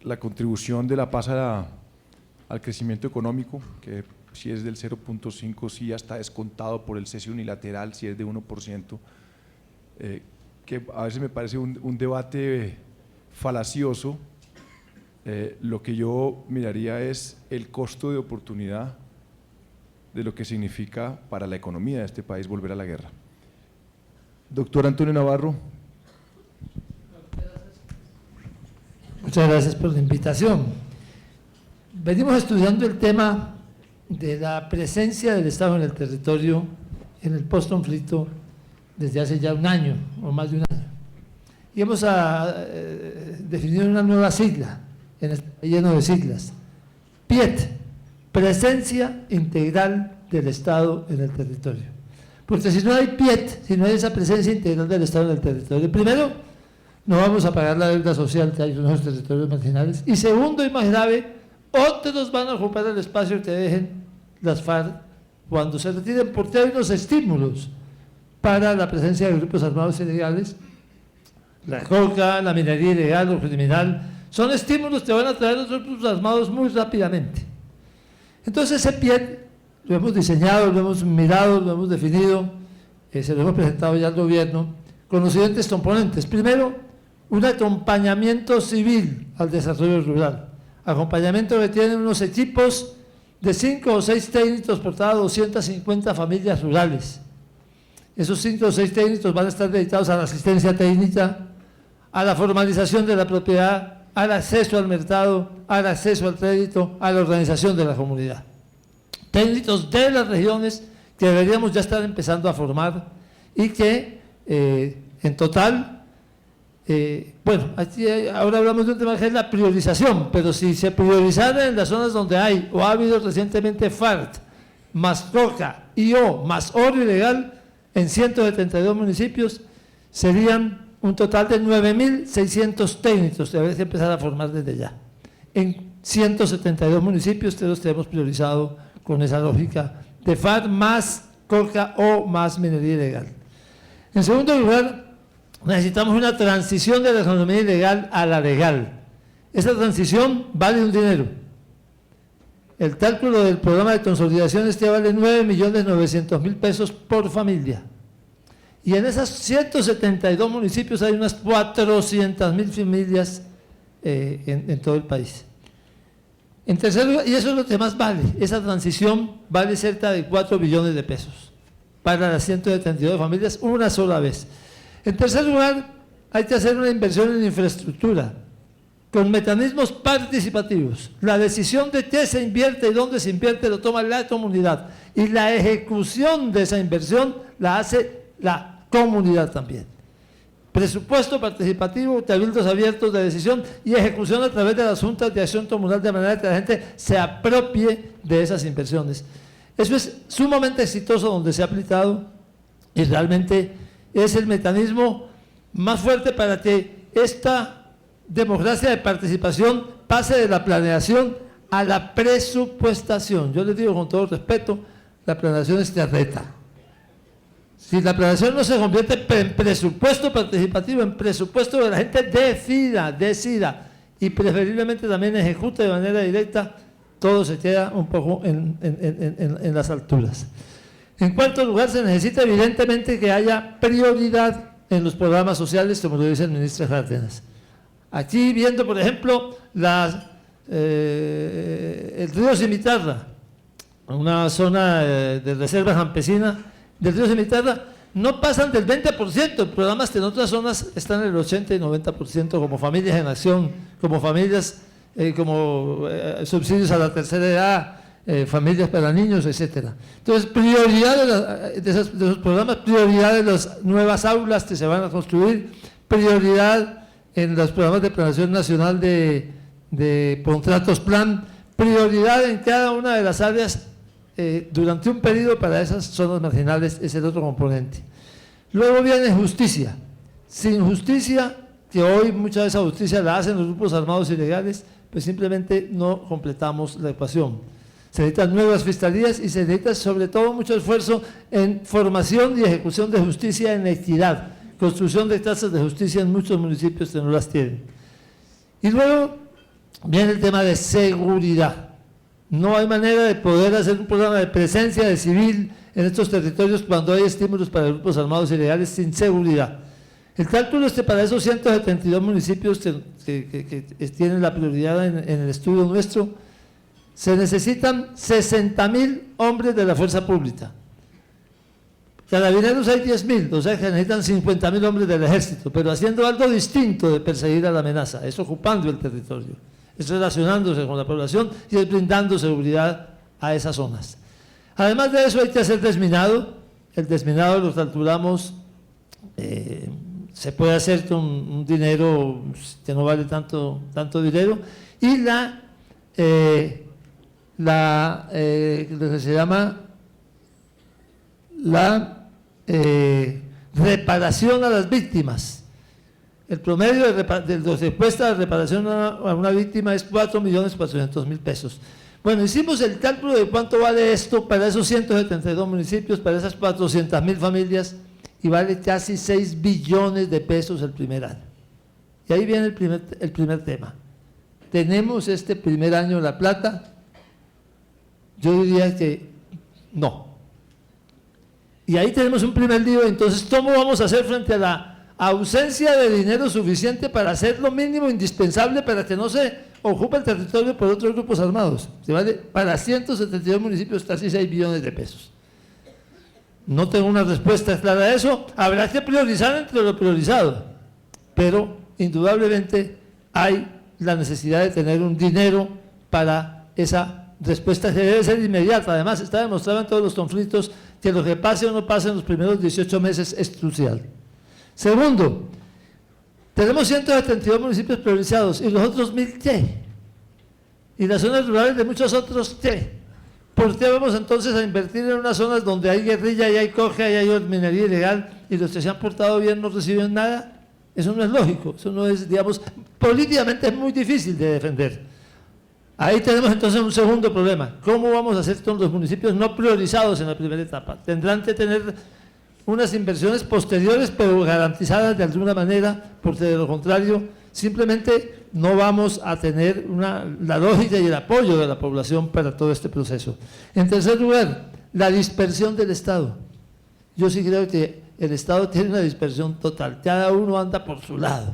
Speaker 2: la contribución de la paz al crecimiento económico, que si es del 0.5, sí ya está descontado por el cese unilateral, si es de 1%, que a veces me parece un debate falacioso. Lo que yo miraría es el costo de oportunidad de lo que significa para la economía de este país volver a la guerra. Doctor Antonio Navarro.
Speaker 6: Muchas gracias por la invitación. Venimos estudiando el tema de la presencia del Estado en el territorio en el post-conflicto desde hace ya un año o más de un año. Y hemos definido una nueva sigla, lleno de siglas, PIET, Presencia Integral del Estado en el territorio. Porque si no hay PIET, si no hay esa presencia integral del Estado en el territorio, primero, no vamos a pagar la deuda social que hay en los territorios marginales, y segundo y más grave, otros van a ocupar el espacio que dejen las FARC cuando se retiren, porque hay unos estímulos para la presencia de grupos armados ilegales, la coca, la minería ilegal o criminal, son estímulos que van a traer los grupos armados muy rápidamente. Entonces ese PIET lo hemos diseñado, lo hemos mirado, lo hemos definido, se lo hemos presentado ya al gobierno, con los siguientes componentes. Primero, un acompañamiento civil al desarrollo rural. Acompañamiento que tienen unos equipos de 5 o 6 técnicos por cada 250 familias rurales. Esos 5 o 6 técnicos van a estar dedicados a la asistencia técnica, a la formalización de la propiedad, al acceso al mercado, al acceso al crédito, a la organización de la comunidad. Técnicos de las regiones que deberíamos ya estar empezando a formar y que en total, bueno, aquí ahora hablamos de un tema que es la priorización, pero si se priorizara en las zonas donde hay o ha habido recientemente FARC, más coca y más oro ilegal en 172 municipios, serían un total de 9.600 técnicos que habría que empezar a formar desde ya. En 172 municipios que los tenemos priorizado con esa lógica de FARC más coca o más minería ilegal. En segundo lugar, necesitamos una transición de la economía ilegal a la legal. Esa transición vale un dinero. El cálculo del programa de consolidación vale 9.900.000 pesos por familia. Y en esos 172 municipios hay unas 400.000 familias en todo el país. En tercer lugar, y eso es lo que más vale, esa transición vale cerca de 4 billones de pesos para las 172 familias una sola vez. En tercer lugar, hay que hacer una inversión en infraestructura con mecanismos participativos. La decisión de qué se invierte y dónde se invierte lo toma la comunidad y la ejecución de esa inversión la hace la comunidad también. Presupuesto participativo, cabildos abiertos de decisión y ejecución a través de las juntas de acción comunal de manera que la gente se apropie de esas inversiones. Eso es sumamente exitoso donde se ha aplicado y realmente es el mecanismo más fuerte para que esta democracia de participación pase de la planeación a la presupuestación. Yo les digo con todo respeto, la planeación es terreta. Si la planeación no se convierte en presupuesto participativo, en presupuesto de la gente decida y preferiblemente también ejecute de manera directa, todo se queda un poco en las alturas. En cuarto lugar, se necesita evidentemente que haya prioridad en los programas sociales, como lo dice el ministro Cárdenas. Aquí viendo, por ejemplo, el río Cimitarra, una zona de reserva campesina del río Cimitarra, no pasan del 20%, programas que en otras zonas están en el 80 y 90%, como Familias en Acción, como familias, como subsidios a la tercera edad, familias para niños, etcétera. Entonces, prioridad de esos programas, prioridad de las nuevas aulas que se van a construir, prioridad en los programas de planeación nacional de contratos plan, prioridad en cada una de las áreas durante un periodo para esas zonas marginales, es el otro componente. Luego viene justicia. Sin justicia, que hoy mucha de esa justicia la hacen los grupos armados ilegales, pues simplemente no completamos la ecuación. Se necesitan nuevas fiscalías y se necesita sobre todo mucho esfuerzo en formación y ejecución de justicia en equidad, construcción de tasas de justicia en muchos municipios que no las tienen. Y luego viene el tema de seguridad. No hay manera de poder hacer un programa de presencia de civil en estos territorios cuando hay estímulos para grupos armados ilegales sin seguridad. El cálculo es que para esos 172 municipios que tienen la prioridad en el estudio nuestro, se necesitan 60.000 hombres de la fuerza pública. Carabineros hay 10.000, o sea que necesitan 50.000 hombres del ejército, pero haciendo algo distinto de perseguir a la amenaza, es ocupando el territorio, es relacionándose con la población y es brindando seguridad a esas zonas. Además de eso hay que hacer desminado. El desminado lo calculamos, se puede hacer con un dinero que no vale tanto dinero, y lo que se llama la reparación a las víctimas. El promedio de lo que cuesta la reparación a una víctima es 4.400.000 pesos. Bueno, hicimos el cálculo de cuánto vale esto para esos 172 municipios, para esas 400.000 familias, y vale casi 6 billones de pesos el primer año. Y ahí viene el primer tema. ¿Tenemos este primer año la plata? Yo diría que no. Y ahí tenemos un primer lío. Entonces, ¿cómo vamos a hacer frente a la ausencia de dinero suficiente para hacer lo mínimo indispensable para que no se ocupe el territorio por otros grupos armados? Se vale para 172 municipios casi 6 billones de pesos. No tengo una respuesta clara a eso. Habrá que priorizar entre lo priorizado, pero indudablemente hay la necesidad de tener un dinero para esa respuesta que debe ser inmediata. Además, está demostrado en todos los conflictos que lo que pase o no pase en los primeros 18 meses es crucial. Segundo, tenemos 172 municipios priorizados, ¿y los otros 1.000 qué? ¿Y las zonas rurales de muchos otros qué? ¿Por qué vamos entonces a invertir en unas zonas donde hay guerrilla y hay coca y hay minería ilegal y los que se han portado bien no reciben nada? Eso no es lógico, eso no es, digamos, políticamente es muy difícil de defender. Ahí tenemos entonces un segundo problema. ¿Cómo vamos a hacer con los municipios no priorizados en la primera etapa? Tendrán que tener unas inversiones posteriores, pero garantizadas de alguna manera, porque de lo contrario, simplemente no vamos a tener la lógica y el apoyo de la población para todo este proceso. En tercer lugar, la dispersión del Estado. Yo sí creo que el Estado tiene una dispersión total, cada uno anda por su lado,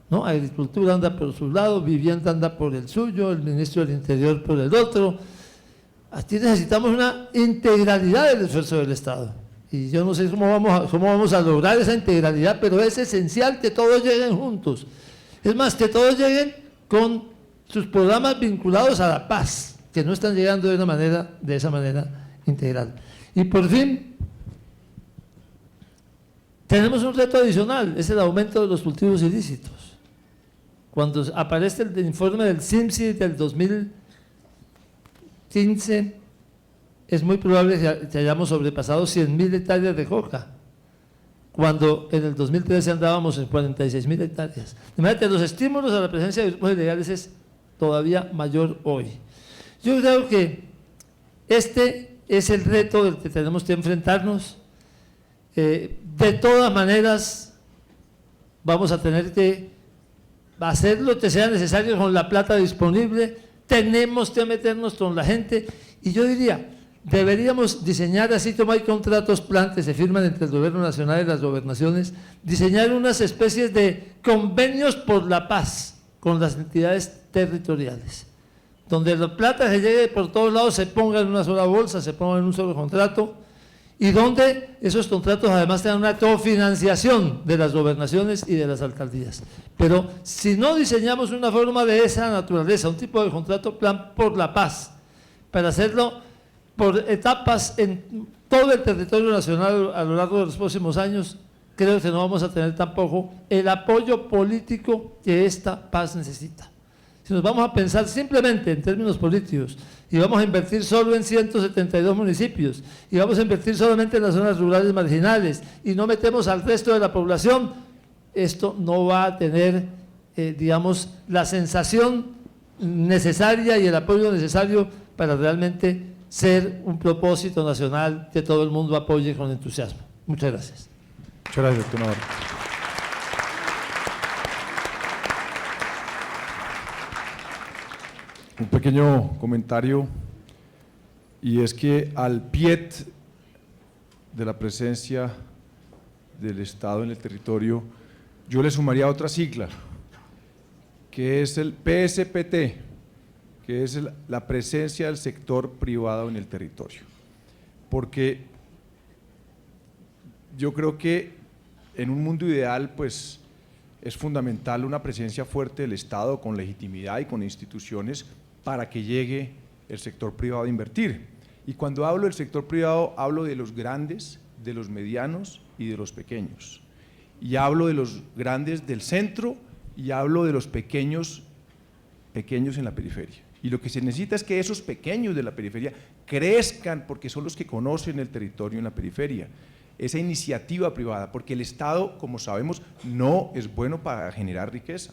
Speaker 6: ¿no? Agricultura anda por su lado, vivienda anda por el suyo, el ministro del Interior por el otro. Aquí necesitamos una integralidad del esfuerzo del Estado. Y yo no sé cómo vamos a lograr esa integralidad, pero es esencial que todos lleguen juntos. Es más, que todos lleguen con sus programas vinculados a la paz, que no están llegando de esa manera integral. Y por fin, tenemos un reto adicional, es el aumento de los cultivos ilícitos. Cuando aparece el informe del CIMSI del 2015, es muy probable que hayamos sobrepasado 100.000 hectáreas de coca, cuando en el 2013 andábamos en 46.000 hectáreas. De manera que los estímulos a la presencia de grupos ilegales es todavía mayor hoy. Yo creo que este es el reto del que tenemos que enfrentarnos. De todas maneras, vamos a tener que hacer lo que sea necesario con la plata disponible, tenemos que meternos con la gente, y yo diría, deberíamos diseñar, así como hay contratos plan que se firman entre el gobierno nacional y las gobernaciones, diseñar unas especies de convenios por la paz con las entidades territoriales, donde la plata que llegue por todos lados se ponga en una sola bolsa, se ponga en un solo contrato, y donde esos contratos además tengan una cofinanciación de las gobernaciones y de las alcaldías. Pero si no diseñamos una forma de esa naturaleza, un tipo de contrato plan por la paz, para hacerlo por etapas en todo el territorio nacional a lo largo de los próximos años, creo que no vamos a tener tampoco el apoyo político que esta paz necesita. Si nos vamos a pensar simplemente en términos políticos y vamos a invertir solo en 172 municipios y vamos a invertir solamente en las zonas rurales marginales y no metemos al resto de la población, esto no va a tener, digamos, la sensación necesaria y el apoyo necesario para realmente ser un propósito nacional que todo el mundo apoye con entusiasmo. Muchas gracias.
Speaker 2: Muchas gracias, doctor Navarro. Un pequeño comentario, y es que al pie de la presencia del Estado en el territorio, yo le sumaría otra sigla, que es el PSPT, que es la presencia del sector privado en el territorio. Porque yo creo que en un mundo ideal, pues, es fundamental una presencia fuerte del Estado con legitimidad y con instituciones para que llegue el sector privado a invertir. Y cuando hablo del sector privado, hablo de los grandes, de los medianos y de los pequeños. Y hablo de los grandes del centro y hablo de los pequeños en la periferia. Y lo que se necesita es que esos pequeños de la periferia crezcan, porque son los que conocen el territorio en la periferia. Esa iniciativa privada, porque el Estado, como sabemos, no es bueno para generar riqueza.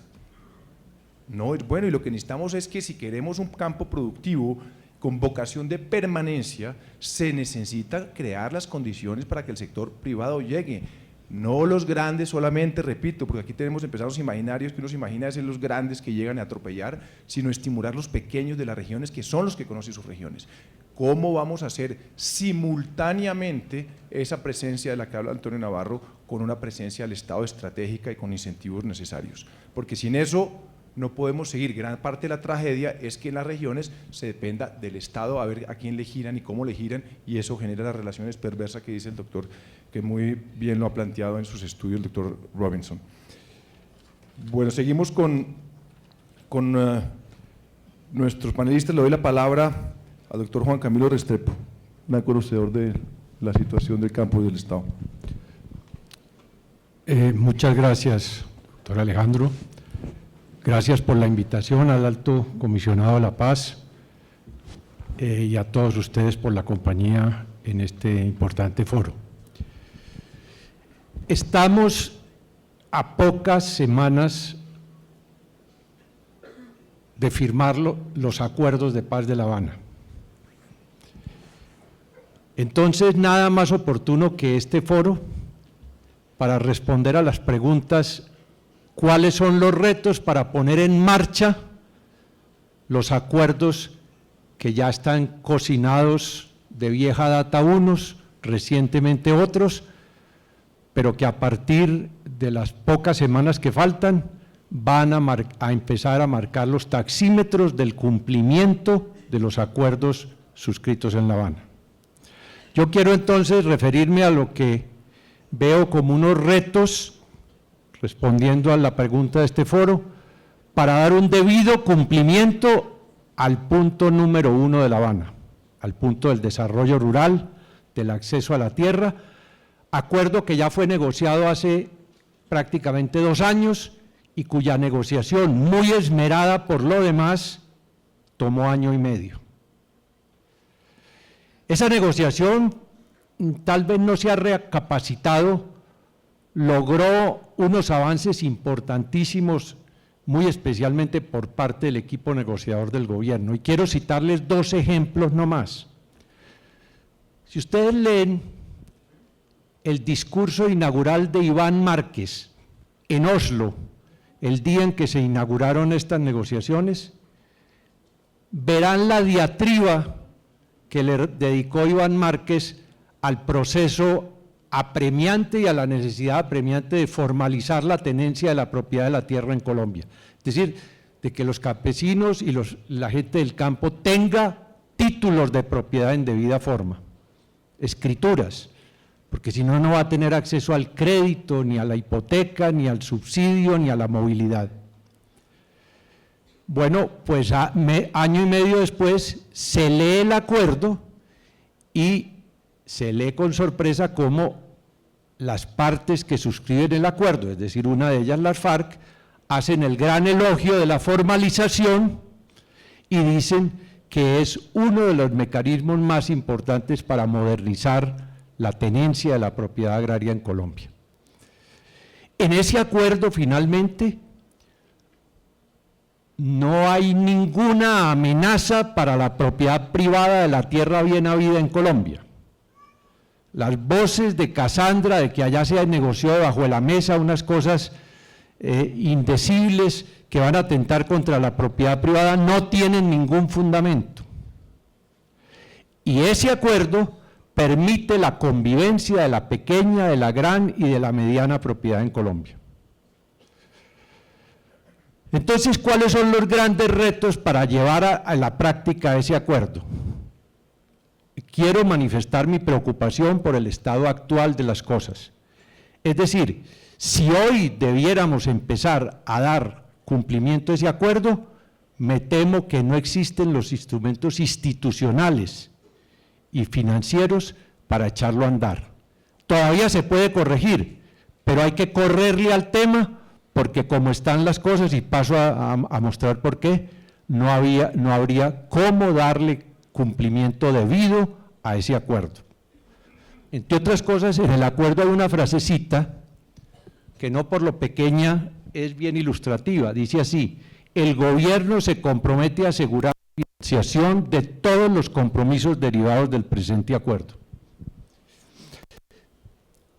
Speaker 2: No es bueno, y lo que necesitamos es que si queremos un campo productivo con vocación de permanencia, se necesita crear las condiciones para que el sector privado llegue. No los grandes solamente, repito, porque aquí tenemos empresarios imaginarios que uno se imagina es los grandes que llegan a atropellar, sino estimular los pequeños de las regiones, que son los que conocen sus regiones. ¿Cómo vamos a hacer simultáneamente esa presencia de la que habla Antonio Navarro con una presencia del Estado estratégica y con incentivos necesarios? Porque sin eso no podemos seguir. Gran parte de la tragedia es que en las regiones se dependa del Estado a ver a quién le giran y cómo le giran, y eso genera las relaciones perversas que dice el doctor, que muy bien lo ha planteado en sus estudios el doctor Robinson. Bueno, seguimos con nuestros panelistas. Le doy la palabra al doctor Juan Camilo Restrepo, un conocedor de la situación del campo y del Estado.
Speaker 7: Muchas gracias, doctor Alejandro. Gracias por la invitación al Alto Comisionado de la Paz y a todos ustedes por la compañía en este importante foro. Estamos a pocas semanas de firmar los acuerdos de paz de La Habana. Entonces, nada más oportuno que este foro para responder a las preguntas: ¿cuáles son los retos para poner en marcha los acuerdos que ya están cocinados de vieja data unos, recientemente otros, pero que a partir de las pocas semanas que faltan van a empezar a marcar los taxímetros del cumplimiento de los acuerdos suscritos en La Habana? Yo quiero entonces referirme a lo que veo como unos retos, respondiendo a la pregunta de este foro, para dar un debido cumplimiento al punto número 1 de La Habana, al punto del desarrollo rural, del acceso a la tierra, acuerdo que ya fue negociado hace prácticamente 2 años y cuya negociación, muy esmerada por lo demás, tomó 1 año y medio. Esa negociación, tal vez no se ha recapacitado, logró unos avances importantísimos, muy especialmente por parte del equipo negociador del gobierno. Y quiero citarles 2 ejemplos nomás. Si ustedes leen el discurso inaugural de Iván Márquez en Oslo, el día en que se inauguraron estas negociaciones, verán la diatriba que le dedicó Iván Márquez al proceso apremiante y a la necesidad apremiante de formalizar la tenencia de la propiedad de la tierra en Colombia. Es decir, de que los campesinos y la gente del campo tenga títulos de propiedad en debida forma, escrituras, porque si no, no va a tener acceso al crédito, ni a la hipoteca, ni al subsidio, ni a la movilidad. Bueno, pues 1 año y medio después se lee el acuerdo y se lee con sorpresa cómo las partes que suscriben el acuerdo, es decir, una de ellas las FARC, hacen el gran elogio de la formalización y dicen que es uno de los mecanismos más importantes para modernizar la tenencia de la propiedad agraria en Colombia. En ese acuerdo, finalmente, no hay ninguna amenaza para la propiedad privada de la tierra bien habida en Colombia. Las voces de Casandra de que allá se ha negociado bajo la mesa unas cosas indecibles que van a atentar contra la propiedad privada no tienen ningún fundamento. Y ese acuerdo permite la convivencia de la pequeña, de la gran y de la mediana propiedad en Colombia. Entonces, ¿cuáles son los grandes retos para llevar a la práctica ese acuerdo? Quiero manifestar mi preocupación por el estado actual de las cosas. Es decir, si hoy debiéramos empezar a dar cumplimiento a ese acuerdo, me temo que no existen los instrumentos institucionales y financieros para echarlo a andar. Todavía se puede corregir, pero hay que correrle al tema, porque como están las cosas, y paso a mostrar por qué, no habría cómo darle cumplimiento debido a ese acuerdo. Entre otras cosas, en el acuerdo hay una frasecita que no por lo pequeña es bien ilustrativa, dice así: el gobierno se compromete a asegurar la financiación de todos los compromisos derivados del presente acuerdo.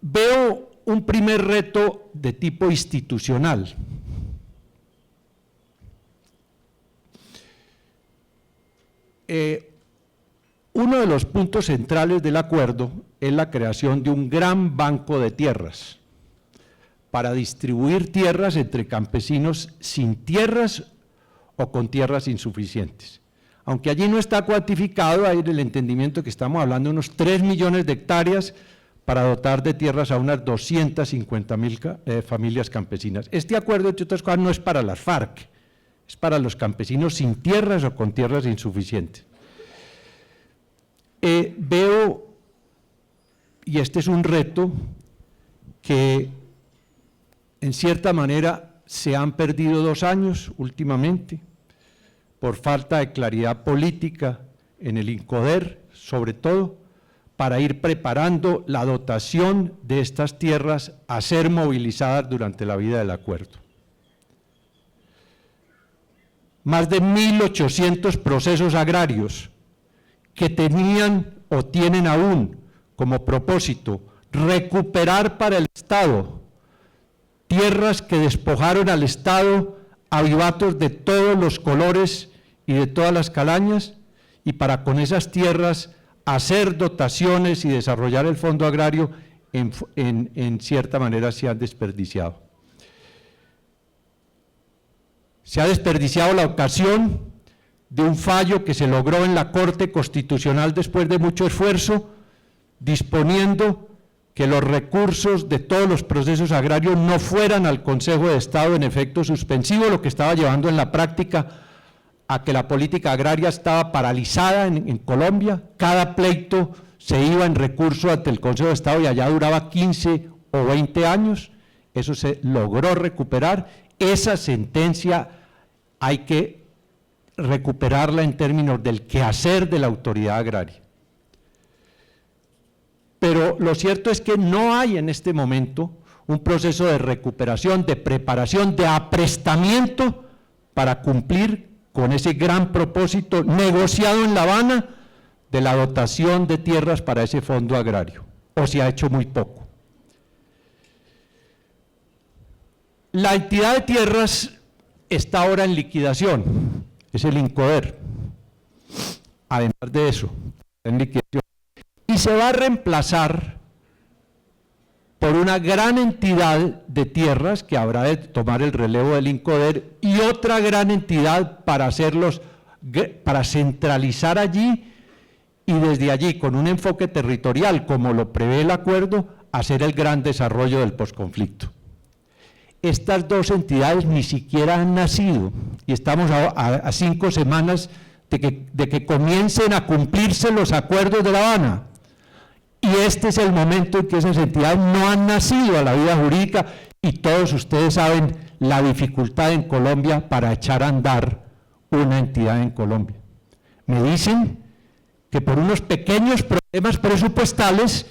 Speaker 7: Veo un primer reto de tipo institucional. Uno de los puntos centrales del acuerdo es la creación de un gran banco de tierras para distribuir tierras entre campesinos sin tierras o con tierras insuficientes. Aunque allí no está cuantificado, hay el entendimiento que estamos hablando de unos 3 millones de hectáreas para dotar de tierras a unas 250.000 familias campesinas. Este acuerdo, entre otras cosas, no es para las FARC, es para los campesinos sin tierras o con tierras insuficientes. Veo, y este es un reto, que en cierta manera se han perdido 2 años últimamente por falta de claridad política en el INCODER, sobre todo, para ir preparando la dotación de estas tierras a ser movilizadas durante la vida del acuerdo. más de 1.800 procesos agrarios que tenían o tienen aún como propósito recuperar para el Estado tierras que despojaron al Estado a vivatos de todos los colores y de todas las calañas, y para con esas tierras hacer dotaciones y desarrollar el fondo agrario, en cierta manera se han desperdiciado. Se ha desperdiciado la ocasión de un fallo que se logró en la Corte Constitucional después de mucho esfuerzo, disponiendo que los recursos de todos los procesos agrarios no fueran al Consejo de Estado en efecto suspensivo, lo que estaba llevando en la práctica a que la política agraria estaba paralizada en Colombia. Cada pleito se iba en recurso ante el Consejo de Estado y allá duraba 15 o 20 años. Eso se logró recuperar. Esa sentencia hay que recuperarla en términos del quehacer de la autoridad agraria. Pero lo cierto es que no hay en este momento un proceso de recuperación, de preparación, de aprestamiento para cumplir con ese gran propósito negociado en La Habana de la dotación de tierras para ese fondo agrario, o se ha hecho muy poco. La entidad de tierras está ahora en liquidación, es el INCODER. Además de eso, está en liquidación. Y se va a reemplazar por una gran entidad de tierras que habrá de tomar el relevo del INCODER y otra gran entidad para centralizar allí y desde allí, con un enfoque territorial, como lo prevé el acuerdo, hacer el gran desarrollo del posconflicto. Estas dos entidades ni siquiera han nacido y estamos a 5 semanas de que comiencen a cumplirse los acuerdos de La Habana. Y este es el momento en que esas entidades no han nacido a la vida jurídica y todos ustedes saben la dificultad en Colombia para echar a andar una entidad en Colombia. Me dicen que por unos pequeños problemas presupuestales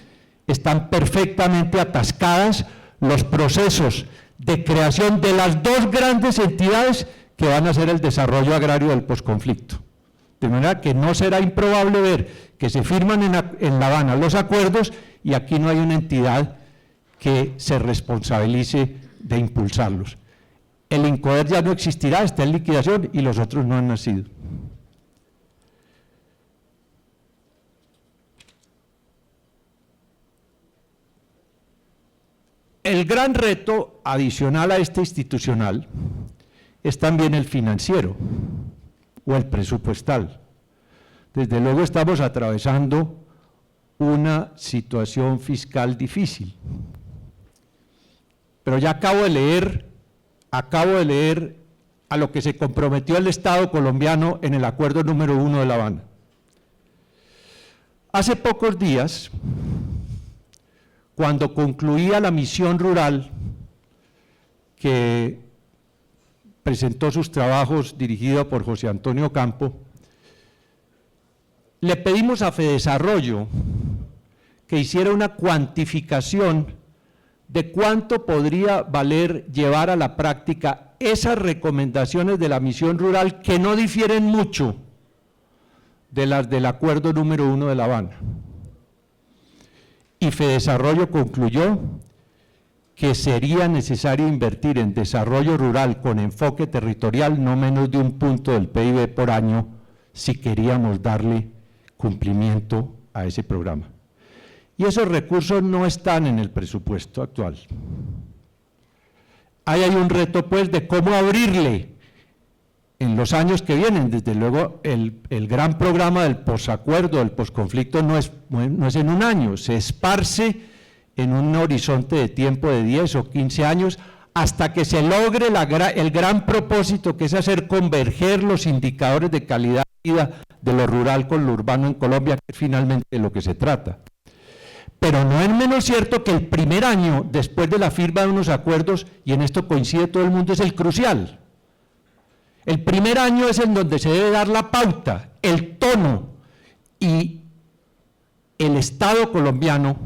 Speaker 7: están perfectamente atascadas los procesos de creación de las dos grandes entidades que van a hacer el desarrollo agrario del posconflicto. De manera que no será improbable ver que se firman en La Habana los acuerdos y aquí no hay una entidad que se responsabilice de impulsarlos. El INCODER ya no existirá, está en liquidación y los otros no han nacido. El gran reto adicional a este institucional es también el financiero o el presupuestal. Desde luego estamos atravesando una situación fiscal difícil. Pero ya acabo de leer a lo que se comprometió el Estado colombiano en el acuerdo número 1 de La Habana. Hace pocos días, cuando concluía la misión rural que presentó sus trabajos dirigida por José Antonio Campo, le pedimos a Fedesarrollo que hiciera una cuantificación de cuánto podría valer llevar a la práctica esas recomendaciones de la misión rural que no difieren mucho de las del acuerdo número 1 de La Habana. Y Fedesarrollo concluyó que sería necesario invertir en desarrollo rural con enfoque territorial no menos de 1 punto del PIB por año si queríamos darle cumplimiento a ese programa. Y esos recursos no están en el presupuesto actual. Ahí hay un reto, pues, de cómo abrirle en los años que vienen. Desde luego, el gran programa del posacuerdo, del posconflicto, no es en un año, se esparce en un horizonte de tiempo de 10 o 15 años hasta que se logre el gran propósito, que es hacer converger los indicadores de calidad de vida de lo rural con lo urbano en Colombia, que es finalmente de lo que se trata. Pero no es menos cierto que el primer año después de la firma de unos acuerdos, y en esto coincide todo el mundo, es el crucial. El primer año es en donde se debe dar la pauta, el tono, y el Estado colombiano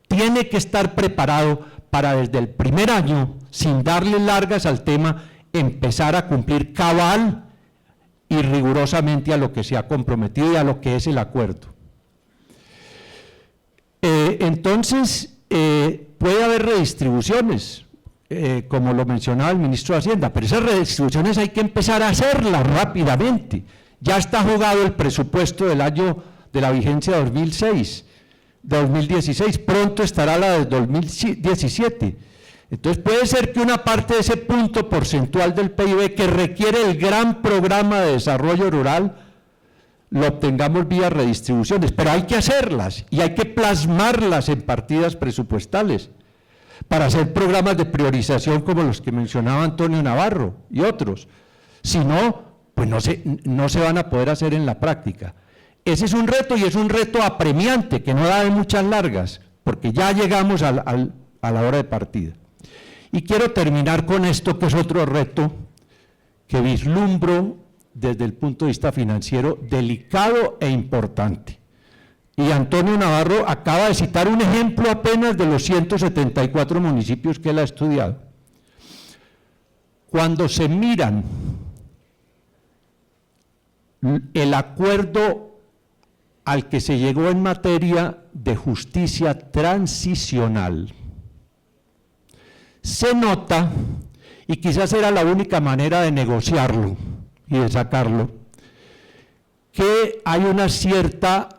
Speaker 7: tiene que estar preparado para desde el primer año, sin darle largas al tema, empezar a cumplir cabal y rigurosamente a lo que se ha comprometido y a lo que es el acuerdo. Entonces, puede haber redistribuciones, como lo mencionaba el ministro de Hacienda, pero esas redistribuciones hay que empezar a hacerlas rápidamente. Ya está jugado el presupuesto del año de la vigencia de 2016, pronto estará la de 2017. Entonces puede ser que una parte de ese punto porcentual del PIB que requiere el gran programa de desarrollo rural lo obtengamos vía redistribuciones, pero hay que hacerlas y hay que plasmarlas en partidas presupuestales para hacer programas de priorización como los que mencionaba Antonio Navarro y otros. Si no, pues no se van a poder hacer en la práctica. Ese es un reto y es un reto apremiante que no da de muchas largas, porque ya llegamos a la hora de partida. Y quiero terminar con esto, que es otro reto que vislumbro desde el punto de vista financiero delicado e importante. Y Antonio Navarro acaba de citar un ejemplo apenas de los 174 municipios que él ha estudiado. Cuando se miran el acuerdo al que se llegó en materia de justicia transicional, se nota, y quizás era la única manera de negociarlo y de sacarlo, que hay una cierta,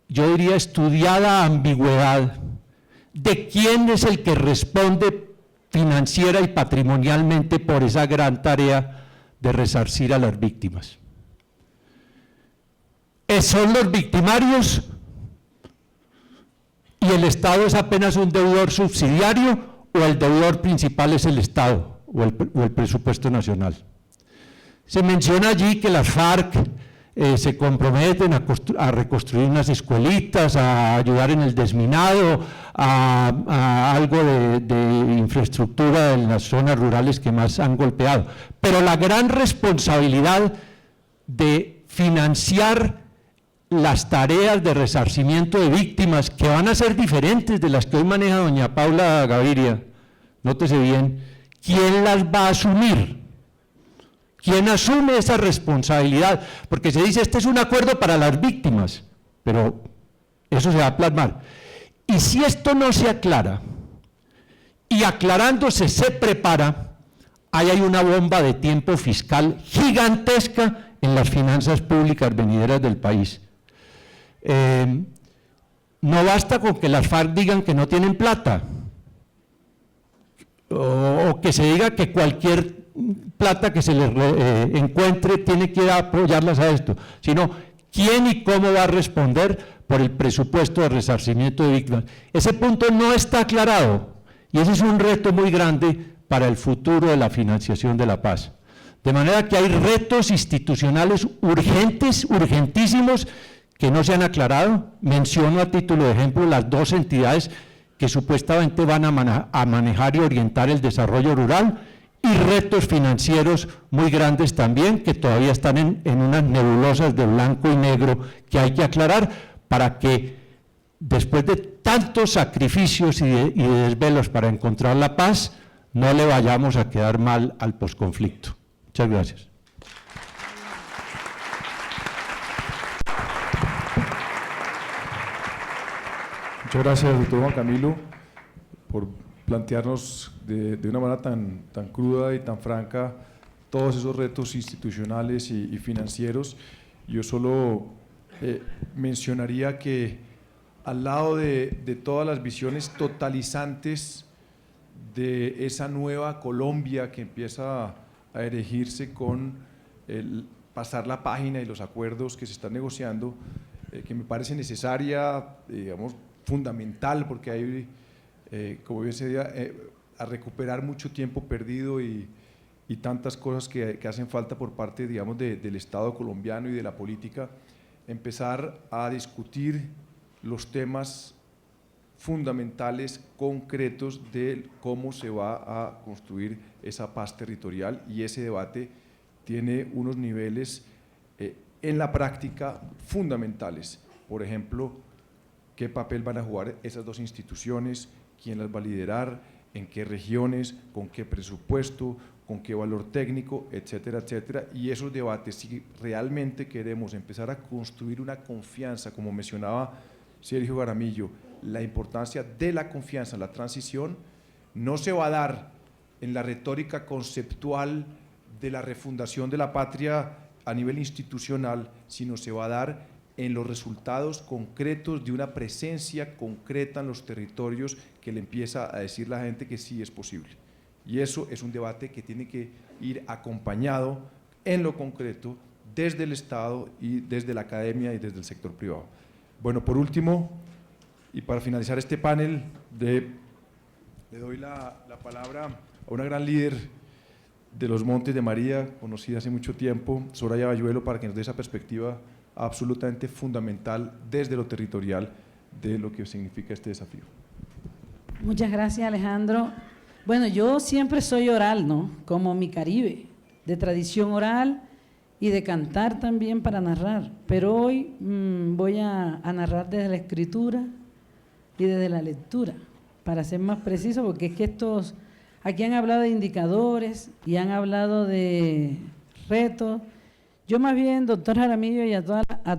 Speaker 7: yo diría, estudiada ambigüedad de quién es el que responde financiera y patrimonialmente por esa gran tarea de resarcir a las víctimas. ¿Son los victimarios y el Estado es apenas un deudor subsidiario o el deudor principal es el Estado o el presupuesto nacional? Se menciona allí que las FARC se comprometen a reconstruir unas escuelitas, a ayudar en el desminado, a algo de infraestructura en las zonas rurales que más han golpeado. Pero la gran responsabilidad de financiar las tareas de resarcimiento de víctimas, que van a ser diferentes de las que hoy maneja doña Paula Gaviria, nótese bien, ¿quién las va a asumir? ¿Quién asume esa responsabilidad? Porque se dice, este es un acuerdo para las víctimas, pero eso se va a plasmar. Y si esto no se aclara, y aclarándose se prepara, ahí hay una bomba de tiempo fiscal gigantesca en las finanzas públicas venideras del país. No basta con que las FARC digan que no tienen plata, o que se diga que cualquier plata que se les encuentre tiene que apoyarlas a esto, sino quién y cómo va a responder por el presupuesto de resarcimiento de víctimas. Ese punto no está aclarado y ese es un reto muy grande para el futuro de la financiación de la paz. De manera que hay retos institucionales urgentes, urgentísimos, que no se han aclarado. Menciono a título de ejemplo las dos entidades que supuestamente van a manejar y orientar el desarrollo rural, y retos financieros muy grandes también, que todavía están en unas nebulosas de blanco y negro que hay que aclarar para que después de tantos sacrificios y de desvelos para encontrar la paz, no le vayamos a quedar mal al posconflicto. Muchas gracias.
Speaker 2: Muchas gracias, doctor Juan Camilo, por plantearnos de una manera tan cruda y tan franca todos esos retos institucionales y financieros. Yo solo mencionaría que al lado de todas las visiones totalizantes de esa nueva Colombia que empieza a erigirse con el pasar la página y los acuerdos que se están negociando, que me parece necesaria, digamos, fundamental, porque hay, como bien se decía, a recuperar mucho tiempo perdido y tantas cosas que hacen falta por parte, digamos, del Estado colombiano y de la política, empezar a discutir los temas fundamentales, concretos de cómo se va a construir esa paz territorial, y ese debate tiene unos niveles en la práctica fundamentales. Por ejemplo, ¿qué papel van a jugar esas dos instituciones? ¿Quién las va a liderar? ¿En qué regiones? ¿Con qué presupuesto? con qué valor técnico, etcétera, etcétera, y esos debates, si realmente queremos empezar a construir una confianza, como mencionaba Sergio Jaramillo, la importancia de la confianza en la transición, no se va a dar en la retórica conceptual de la refundación de la patria a nivel institucional, sino se va a dar en los resultados concretos de una presencia concreta en los territorios que le empieza a decir la gente que sí es posible. Y eso es un debate que tiene que ir acompañado en lo concreto desde el Estado y desde la academia y desde el sector privado. Bueno, por último, y para finalizar este panel, le doy la palabra a una gran líder de los Montes de María, conocida hace mucho tiempo, Soraya Bayuelo, para que nos dé esa perspectiva absolutamente fundamental desde lo territorial de lo que significa este desafío.
Speaker 8: Muchas gracias, Alejandro. Bueno, yo siempre soy oral, ¿no? Como mi Caribe, de tradición oral y de cantar también para narrar. Pero hoy voy a narrar desde la escritura y desde la lectura, para ser más preciso, porque es que aquí han hablado de indicadores y han hablado de retos. Yo más bien, doctor Jaramillo, y a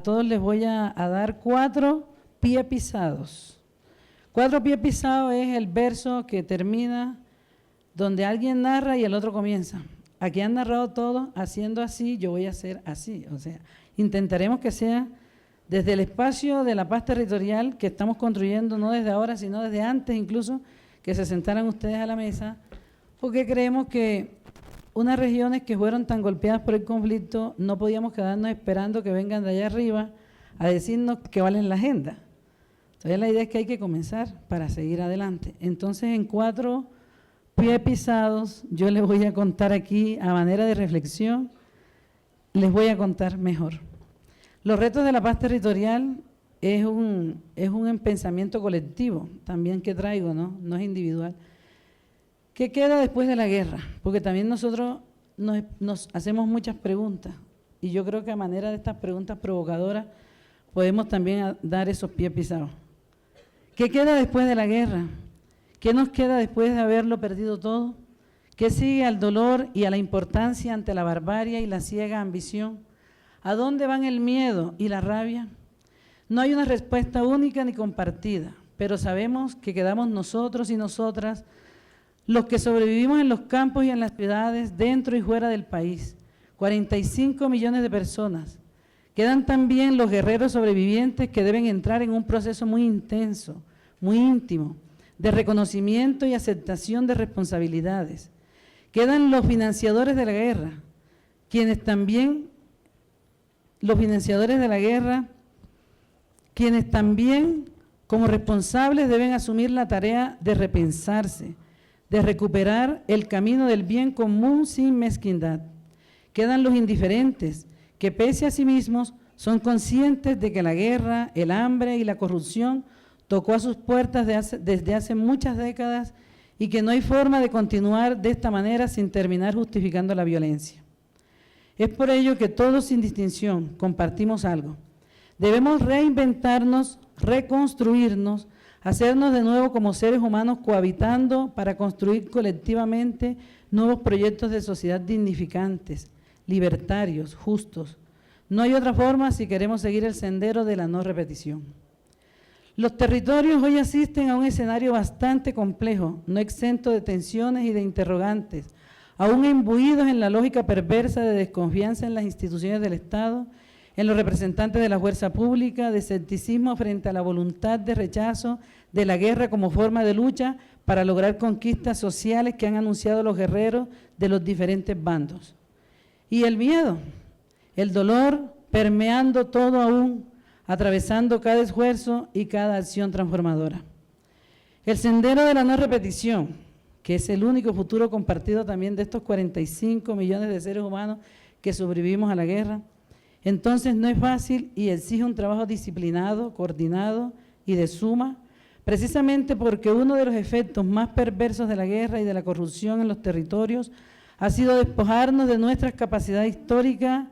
Speaker 8: todos les voy a dar 4 pies pisados. 4 pies pisados es el verso que termina donde alguien narra y el otro comienza. Aquí han narrado todos haciendo así, yo voy a hacer así. O sea, intentaremos que sea desde el espacio de la paz territorial que estamos construyendo, no desde ahora, sino desde antes incluso, que se sentaran ustedes a la mesa, porque creemos que unas regiones que fueron tan golpeadas por el conflicto, no podíamos quedarnos esperando que vengan de allá arriba a decirnos que valen la agenda. Entonces la idea es que hay que comenzar para seguir adelante. Entonces, en 4 pies pisados, yo les voy a contar aquí, a manera de reflexión, les voy a contar mejor. Los retos de la paz territorial es un pensamiento colectivo, también que traigo, ¿no? No es individual. ¿Qué queda después de la guerra? Porque también nosotros nos hacemos muchas preguntas, y yo creo que a manera de estas preguntas provocadoras podemos también dar esos pies pisados. ¿Qué queda después de la guerra? ¿Qué nos queda después de haberlo perdido todo? ¿Qué sigue al dolor y a la importancia ante la barbarie y la ciega ambición? ¿A dónde van el miedo y la rabia? No hay una respuesta única ni compartida, pero sabemos que quedamos nosotros y nosotras, los que sobrevivimos en los campos y en las ciudades, dentro y fuera del país, 45 millones de personas. Quedan también los guerreros sobrevivientes que deben entrar en un proceso muy intenso, muy íntimo, de reconocimiento y aceptación de responsabilidades. Quedan los financiadores de la guerra, quienes también, como responsables deben asumir la tarea de repensarse, de recuperar el camino del bien común sin mezquindad. Quedan los indiferentes, que pese a sí mismos son conscientes de que la guerra, el hambre y la corrupción tocó a sus puertas desde hace muchas décadas y que no hay forma de continuar de esta manera sin terminar justificando la violencia. Es por ello que todos sin distinción compartimos algo. Debemos reinventarnos, reconstruirnos, hacernos de nuevo como seres humanos cohabitando para construir colectivamente nuevos proyectos de sociedad dignificantes, libertarios, justos. No hay otra forma si queremos seguir el sendero de la no repetición. Los territorios hoy asisten a un escenario bastante complejo, no exento de tensiones y de interrogantes, aún imbuidos en la lógica perversa de desconfianza en las instituciones del Estado, en los representantes de la fuerza pública, de escepticismo frente a la voluntad de rechazo de la guerra como forma de lucha para lograr conquistas sociales que han anunciado los guerreros de los diferentes bandos. Y el miedo, el dolor permeando todo aún, atravesando cada esfuerzo y cada acción transformadora. El sendero de la no repetición, que es el único futuro compartido también de estos 45 millones de seres humanos que sobrevivimos a la guerra, entonces no es fácil y exige un trabajo disciplinado, coordinado y de suma, precisamente porque uno de los efectos más perversos de la guerra y de la corrupción en los territorios ha sido despojarnos de nuestras capacidades históricas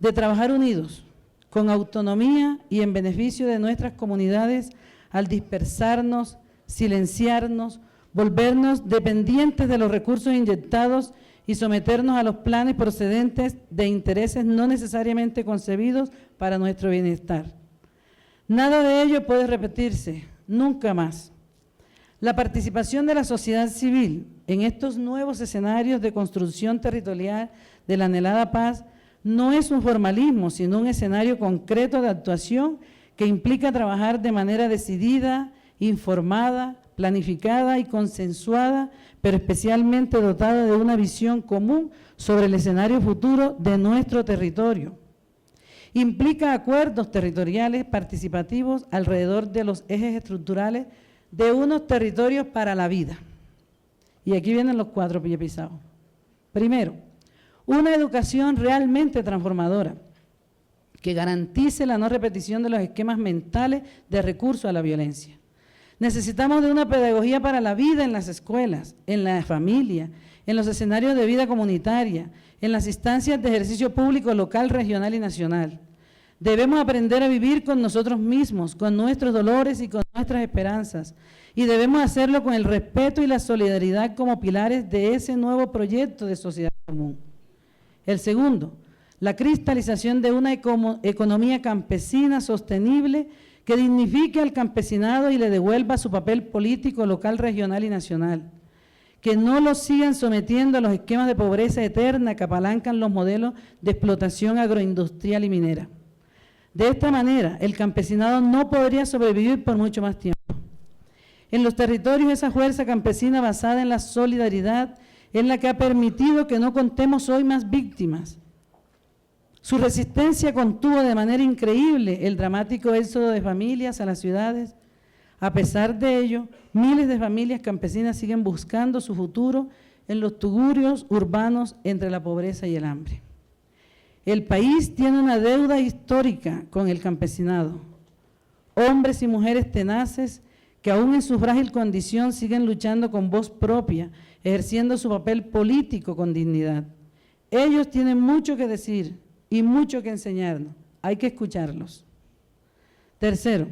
Speaker 8: de trabajar unidos, con autonomía y en beneficio de nuestras comunidades, al dispersarnos, silenciarnos, volvernos dependientes de los recursos inyectados y someternos a los planes procedentes de intereses no necesariamente concebidos para nuestro bienestar. Nada de ello puede repetirse, nunca más. La participación de la sociedad civil en estos nuevos escenarios de construcción territorial de la anhelada paz no es un formalismo, sino un escenario concreto de actuación que implica trabajar de manera decidida, informada, planificada y consensuada, pero especialmente dotada de una visión común sobre el escenario futuro de nuestro territorio. Implica acuerdos territoriales participativos alrededor de los ejes estructurales de unos territorios para la vida. Y aquí vienen los 4 pies pisados. Primero, una educación realmente transformadora, que garantice la no repetición de los esquemas mentales de recurso a la violencia. Necesitamos de una pedagogía para la vida en las escuelas, en la familia, en los escenarios de vida comunitaria, en las instancias de ejercicio público local, regional y nacional. Debemos aprender a vivir con nosotros mismos, con nuestros dolores y con nuestras esperanzas, y debemos hacerlo con el respeto y la solidaridad como pilares de ese nuevo proyecto de sociedad común. El segundo, la cristalización de una economía campesina sostenible que dignifique al campesinado y le devuelva su papel político local, regional y nacional. Que no los sigan sometiendo a los esquemas de pobreza eterna que apalancan los modelos de explotación agroindustrial y minera. De esta manera, el campesinado no podría sobrevivir por mucho más tiempo. En los territorios, esa fuerza campesina basada en la solidaridad es la que ha permitido que no contemos hoy más víctimas. Su resistencia contuvo de manera increíble el dramático éxodo de familias a las ciudades. A pesar de ello, miles de familias campesinas siguen buscando su futuro en los tugurios urbanos entre la pobreza y el hambre. El país tiene una deuda histórica con el campesinado. Hombres y mujeres tenaces que aún en su frágil condición siguen luchando con voz propia, ejerciendo su papel político con dignidad. Ellos tienen mucho que decir y mucho que enseñarnos. Hay que escucharlos. Tercero,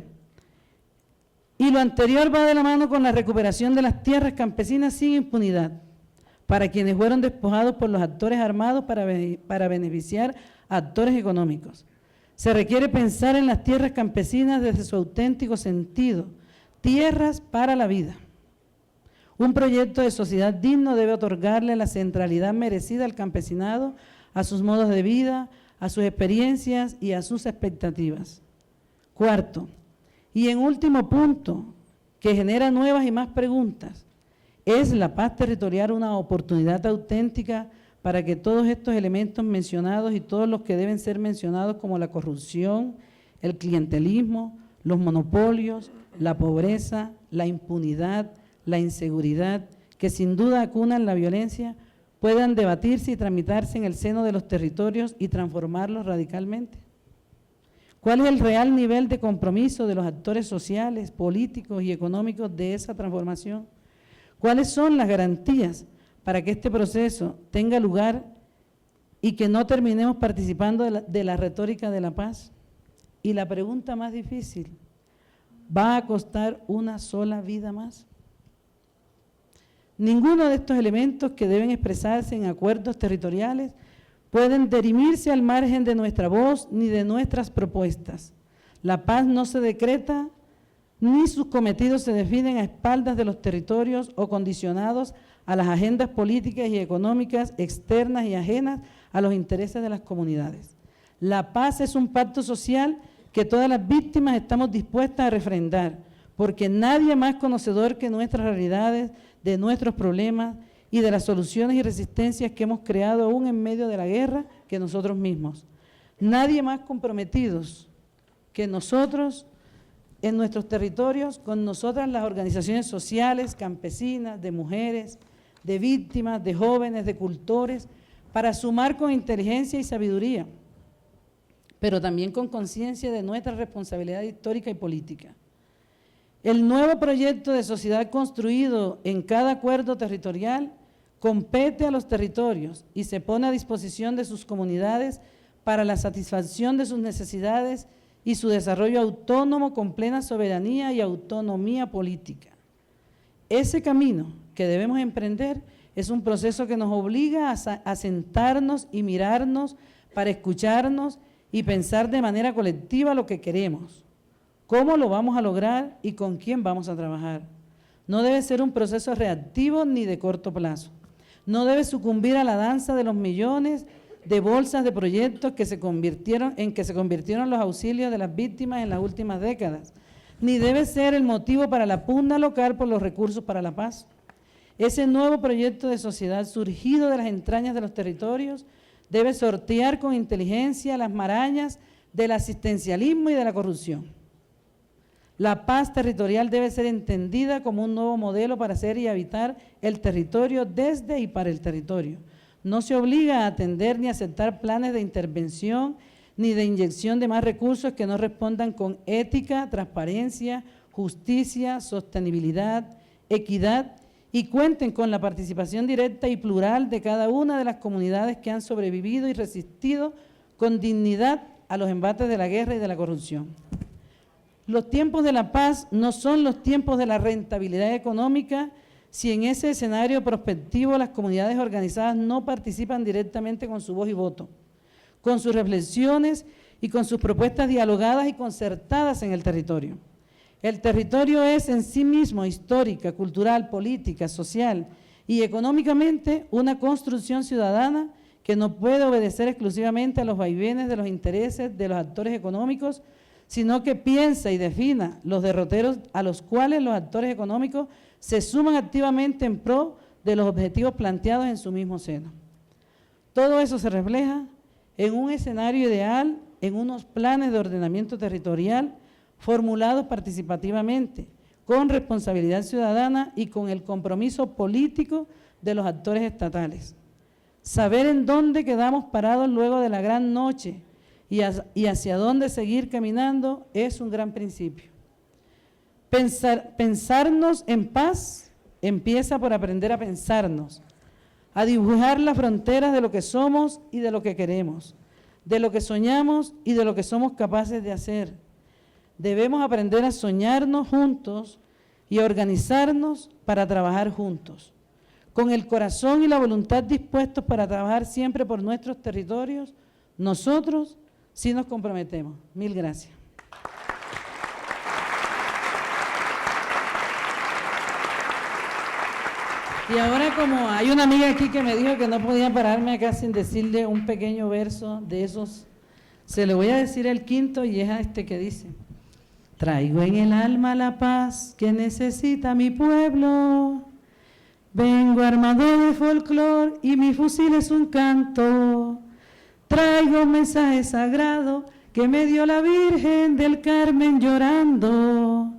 Speaker 8: y lo anterior va de la mano con la recuperación de las tierras campesinas sin impunidad, para quienes fueron despojados por los actores armados para beneficiar a actores económicos. Se requiere pensar en las tierras campesinas desde su auténtico sentido, tierras para la vida. Un proyecto de sociedad digno debe otorgarle la centralidad merecida al campesinado, a sus modos de vida, a sus experiencias y a sus expectativas. Cuarto, y en último punto, que genera nuevas y más preguntas, ¿es la paz territorial una oportunidad auténtica para que todos estos elementos mencionados y todos los que deben ser mencionados como la corrupción, el clientelismo, los monopolios, la pobreza, la impunidad, la inseguridad, que sin duda acunan la violencia, puedan debatirse y tramitarse en el seno de los territorios y transformarlos radicalmente? ¿Cuál es el real nivel de compromiso de los actores sociales, políticos y económicos de esa transformación? ¿Cuáles son las garantías para que este proceso tenga lugar y que no terminemos participando de la retórica de la paz? Y la pregunta más difícil, ¿va a costar una sola vida más? Ninguno de estos elementos que deben expresarse en acuerdos territoriales pueden dirimirse al margen de nuestra voz ni de nuestras propuestas. La paz no se decreta ni sus cometidos se definen a espaldas de los territorios o condicionados a las agendas políticas y económicas externas y ajenas a los intereses de las comunidades. La paz es un pacto social que todas las víctimas estamos dispuestas a refrendar, porque nadie más conocedor que nuestras realidades, de nuestros problemas y de las soluciones y resistencias que hemos creado aún en medio de la guerra que nosotros mismos. Nadie más comprometidos que nosotros en nuestros territorios, con nosotras las organizaciones sociales, campesinas, de mujeres, de víctimas, de jóvenes, de cultores, para sumar con inteligencia y sabiduría, pero también con conciencia de nuestra responsabilidad histórica y política. El nuevo proyecto de sociedad construido en cada acuerdo territorial compete a los territorios y se pone a disposición de sus comunidades para la satisfacción de sus necesidades y su desarrollo autónomo con plena soberanía y autonomía política. Ese camino que debemos emprender Es un proceso que nos obliga a sentarnos y mirarnos para escucharnos y pensar de manera colectiva lo que queremos, cómo lo vamos a lograr y con quién vamos a trabajar. No debe ser un proceso reactivo ni de corto plazo. No debe sucumbir a la danza de los millones de bolsas de proyectos que se convirtieron los auxilios de las víctimas en las últimas décadas, ni debe ser el motivo para la pugna local por los recursos para la paz. Ese nuevo proyecto de sociedad surgido de las entrañas de los territorios debe sortear con inteligencia las marañas del asistencialismo y de la corrupción. La paz territorial debe ser entendida como un nuevo modelo para hacer y habitar el territorio desde y para el territorio. No se obliga a atender ni aceptar planes de intervención ni de inyección de más recursos que no respondan con ética, transparencia, justicia, sostenibilidad, equidad y cuenten con la participación directa y plural de cada una de las comunidades que han sobrevivido y resistido con dignidad a los embates de la guerra y de la corrupción. Los tiempos de la paz no son los tiempos de la rentabilidad económica si en ese escenario prospectivo las comunidades organizadas no participan directamente con su voz y voto, con sus reflexiones y con sus propuestas dialogadas y concertadas en el territorio. El territorio es en sí mismo histórica, cultural, política, social y económicamente una construcción ciudadana que no puede obedecer exclusivamente a los vaivenes de los intereses de los actores económicos, sino que piensa y defina los derroteros a los cuales los actores económicos se suman activamente en pro de los objetivos planteados en su mismo seno. Todo eso se refleja en un escenario ideal, en unos planes de ordenamiento territorial formulados participativamente, con responsabilidad ciudadana y con el compromiso político de los actores estatales. Saber en dónde quedamos parados luego de la gran noche y hacia dónde seguir caminando es un gran principio. Pensarnos en paz empieza por aprender a pensarnos, a dibujar las fronteras de lo que somos y de lo que queremos, de lo que soñamos y de lo que somos capaces de hacer. Debemos aprender a soñarnos juntos y a organizarnos para trabajar juntos, con el corazón y la voluntad dispuestos para trabajar siempre por nuestros territorios. Nosotros sí nos comprometemos. Mil gracias. Y ahora, como hay una amiga aquí que me dijo que no podía pararme acá sin decirle un pequeño verso de esos, se le voy a decir el quinto y es este que dice: traigo en el alma la paz que necesita mi pueblo, vengo armado de folclor y mi fusil es un canto, traigo un mensaje sagrado que me dio la Virgen del Carmen llorando,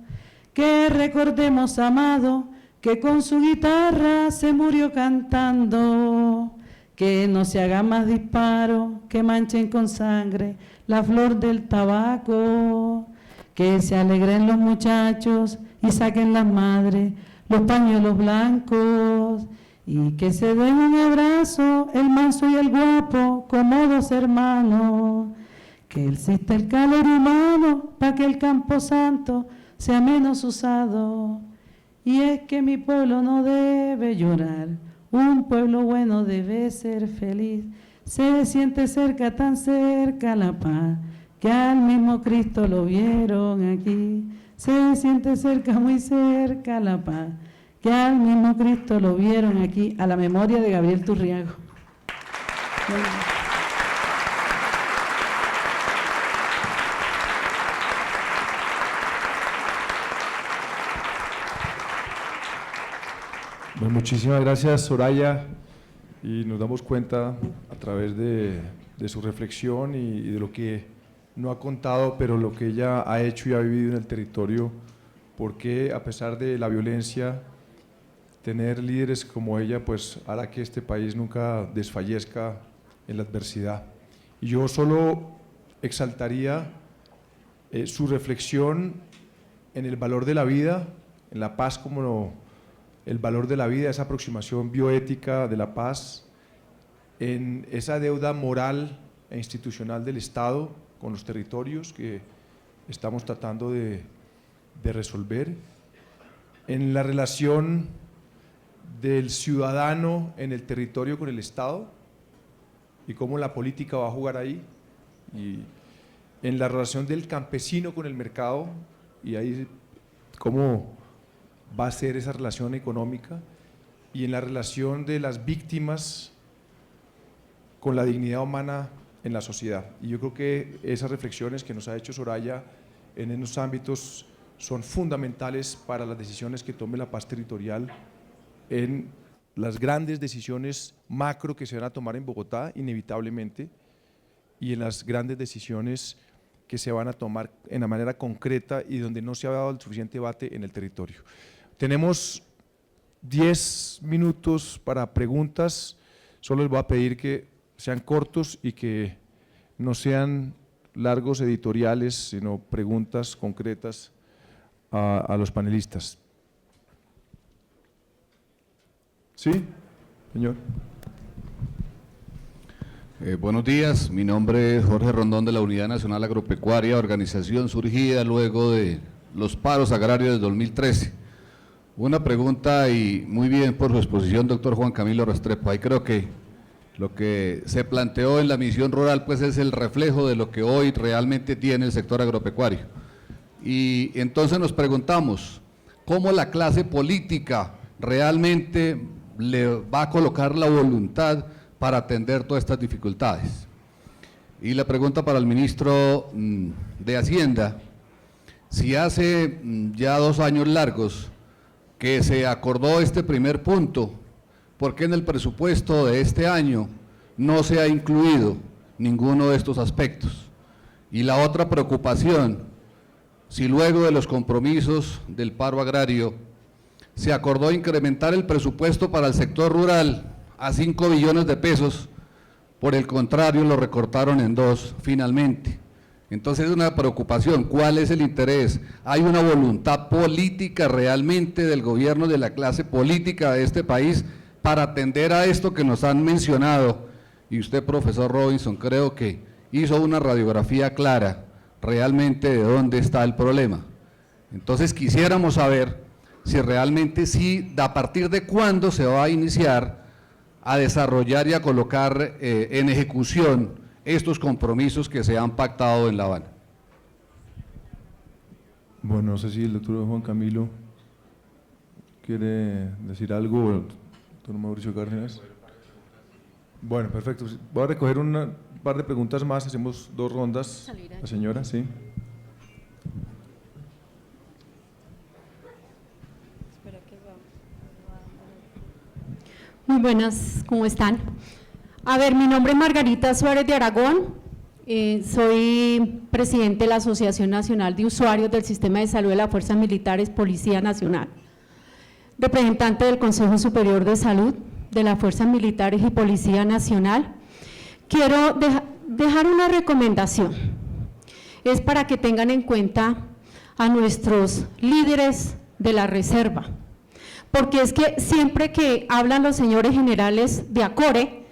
Speaker 8: que recordemos, amado, que con su guitarra se murió cantando, que no se hagan más disparos, que manchen con sangre la flor del tabaco, que se alegren los muchachos y saquen las madres los pañuelos blancos, y que se den un abrazo el manso y el guapo como dos hermanos, que exista el calor humano para que el camposanto sea menos usado. Y es que mi pueblo no debe llorar, un pueblo bueno debe ser feliz, se siente cerca, tan cerca la paz, que al mismo Cristo lo vieron aquí, se siente cerca, muy cerca la paz, que al mismo Cristo lo vieron aquí, a la memoria de Gabriel Turriago.
Speaker 2: Bueno, muchísimas gracias, Soraya, y nos damos cuenta a través de su reflexión y de lo que no ha contado, pero lo que ella ha hecho y ha vivido en el territorio, porque a pesar de la violencia, tener líderes como ella pues hará que este país nunca desfallezca en la adversidad. Y yo solo exaltaría su reflexión en el valor de la vida, en la paz como el valor de la vida, esa aproximación bioética de la paz, en esa deuda moral e institucional del Estado con los territorios que estamos tratando de resolver, en la relación del ciudadano en el territorio con el Estado y cómo la política va a jugar ahí, y en la relación del campesino con el mercado y ahí cómo va a ser esa relación económica, y en la relación de las víctimas con la dignidad humana en la sociedad. Y yo creo que esas reflexiones que nos ha hecho Soraya en esos ámbitos son fundamentales para las decisiones que tome la paz territorial en las grandes decisiones macro que se van a tomar en Bogotá, inevitablemente, y en las grandes decisiones que se van a tomar en la manera concreta y donde no se ha dado el suficiente debate en el territorio. Tenemos 10 minutos para preguntas. Solo les voy a pedir que sean cortos y que no sean largos editoriales, sino preguntas concretas a los panelistas. ¿Sí, señor?
Speaker 9: Buenos días, mi nombre es Jorge Rondón de la Unidad Nacional Agropecuaria, organización surgida luego de los paros agrarios del 2013. Una pregunta, y muy bien por su exposición, doctor Juan Camilo Restrepo. Ahí creo que lo que se planteó en la misión rural pues es el reflejo de lo que hoy realmente tiene el sector agropecuario. Y entonces nos preguntamos, ¿cómo la clase política realmente le va a colocar la voluntad para atender todas estas dificultades? Y la pregunta para el ministro de Hacienda: si hace ya 2 años largos que se acordó este primer punto, ¿por qué en el presupuesto de este año no se ha incluido ninguno de estos aspectos? Y la otra preocupación, si luego de los compromisos del paro agrario se acordó incrementar el presupuesto para el sector rural a 5 billones de pesos, por el contrario lo recortaron en 2 finalmente. Entonces es una preocupación. ¿Cuál es el interés? ¿Hay una voluntad política realmente del gobierno, de la clase política de este país, para atender a esto que nos han mencionado? Y usted, profesor Robinson, creo que hizo una radiografía clara realmente de dónde está el problema. Entonces quisiéramos saber si realmente sí, a partir de cuándo se va a iniciar a desarrollar y a colocar en ejecución estos compromisos que se han pactado en La Habana.
Speaker 2: Bueno, no sé si el doctor Juan Camilo quiere decir algo, doctor Mauricio Cárdenas. Bueno, perfecto. Voy a recoger un par de preguntas más, hacemos 2 rondas. La señora, sí.
Speaker 10: Muy buenas, ¿cómo están? A ver, mi nombre es Margarita Suárez de Aragón, soy presidente de la Asociación Nacional de Usuarios del Sistema de Salud de las Fuerzas Militares, Policía Nacional, representante del Consejo Superior de Salud de las Fuerzas Militares y Policía Nacional. Quiero dejar una recomendación, es para que tengan en cuenta a nuestros líderes de la reserva, porque es que siempre que hablan los señores generales de ACORE,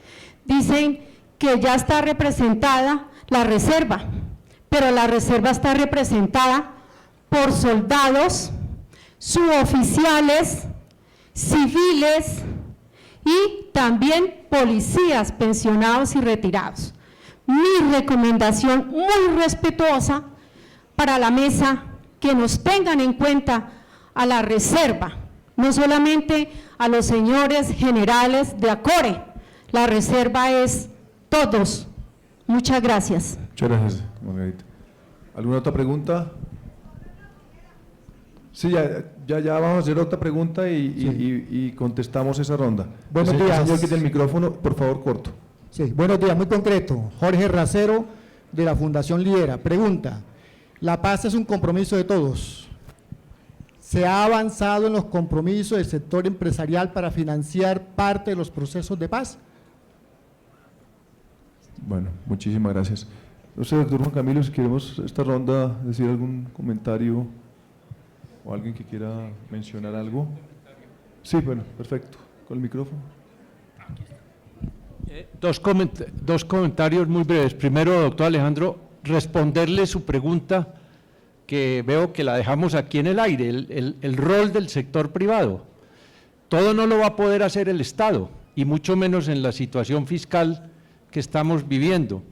Speaker 10: dicen que ya está representada la reserva, pero la reserva está representada por soldados, suboficiales, civiles y también policías pensionados y retirados. Mi recomendación muy respetuosa para la mesa, que nos tengan en cuenta a la reserva, no solamente a los señores generales de ACORE, la reserva es todos. Muchas gracias.
Speaker 2: Muchas gracias, Margarita. ¿Alguna otra pregunta? Sí, ya vamos a hacer otra pregunta y contestamos esa ronda.
Speaker 11: Buenos días.
Speaker 2: Señor, quite el micrófono, por favor, corto.
Speaker 11: Sí, buenos días, muy concreto. Jorge Racero, de la Fundación Lidera. Pregunta: la paz es un compromiso de todos. ¿Se ha avanzado en los compromisos del sector empresarial para financiar parte de los procesos de paz?
Speaker 2: Bueno, muchísimas gracias. No sé, doctor Juan Camilo, si queremos esta ronda decir algún comentario o alguien que quiera mencionar algo. Sí, bueno, perfecto. Con el micrófono.
Speaker 7: Dos comentarios muy breves. Primero, doctor Alejandro, responderle su pregunta, que veo que la dejamos aquí en el aire, el rol del sector privado. Todo no lo va a poder hacer el Estado, y mucho menos en la situación fiscal que estamos viviendo.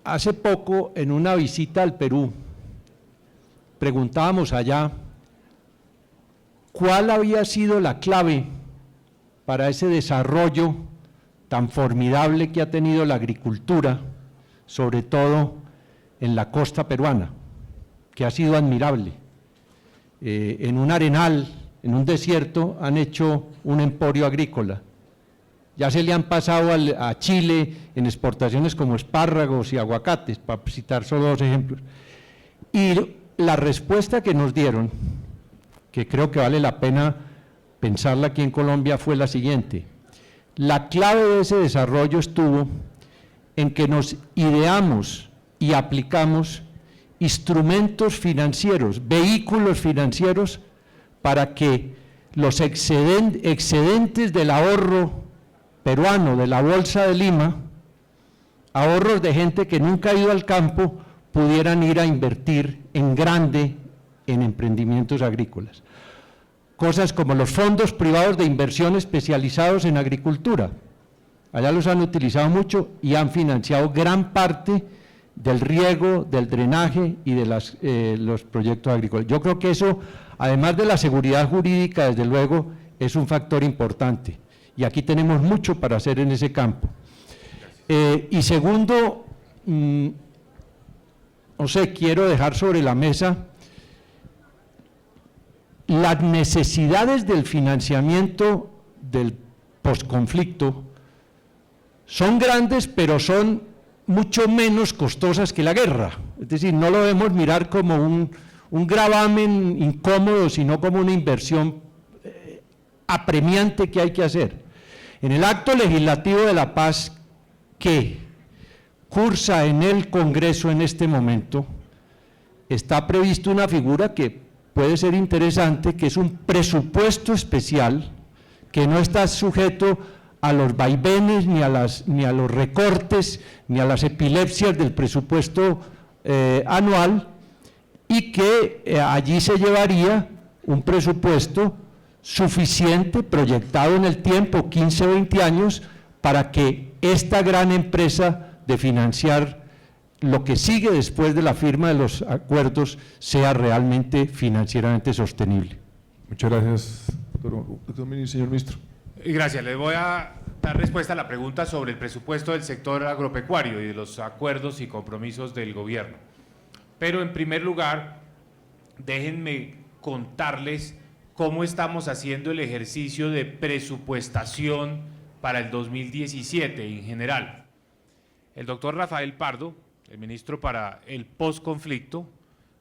Speaker 7: Hace poco, en una visita al Perú, preguntábamos allá cuál había sido la clave para ese desarrollo tan formidable que ha tenido la agricultura, sobre todo en la costa peruana, que ha sido admirable. En un arenal, en un desierto, han hecho un emporio agrícola. Ya se le han pasado a Chile en exportaciones como espárragos y aguacates, para citar solo dos ejemplos. Y la respuesta que nos dieron, que creo que vale la pena pensarla aquí en Colombia, fue la siguiente: la clave de ese desarrollo estuvo en que nos ideamos y aplicamos instrumentos financieros, vehículos financieros, para que los excedentes del ahorro peruano, de la Bolsa de Lima, ahorros de gente que nunca ha ido al campo, pudieran ir a invertir en grande en emprendimientos agrícolas. Cosas como los fondos privados de inversión especializados en agricultura. Allá los han utilizado mucho y han financiado gran parte del riego, del drenaje y de los proyectos agrícolas. Yo creo que eso, además de la seguridad jurídica, desde luego, es un factor importante. Y aquí tenemos mucho para hacer en ese campo. Y segundo, no sé, quiero dejar sobre la mesa las necesidades del financiamiento del posconflicto. Son grandes, pero son mucho menos costosas que la guerra. Es decir, no lo debemos mirar como un gravamen incómodo, sino como una inversión apremiante que hay que hacer. En el acto legislativo de la paz que cursa en el Congreso en este momento, está previsto una figura que puede ser interesante, que es un presupuesto especial que no está sujeto a los vaivenes, ni a los recortes, ni a las epilepsias del presupuesto anual, y que allí se llevaría un presupuesto suficiente, proyectado en el tiempo, 15 o 20 años, para que esta gran empresa de financiar lo que sigue después de la firma de los acuerdos sea realmente financieramente sostenible.
Speaker 2: Muchas gracias, señor ministro.
Speaker 5: Gracias. Les voy a dar respuesta a la pregunta sobre el presupuesto del sector agropecuario y de los acuerdos y compromisos del gobierno. Pero en primer lugar, déjenme contarles cómo estamos haciendo el ejercicio de presupuestación para el 2017 en general. El doctor Rafael Pardo, el ministro para el posconflicto,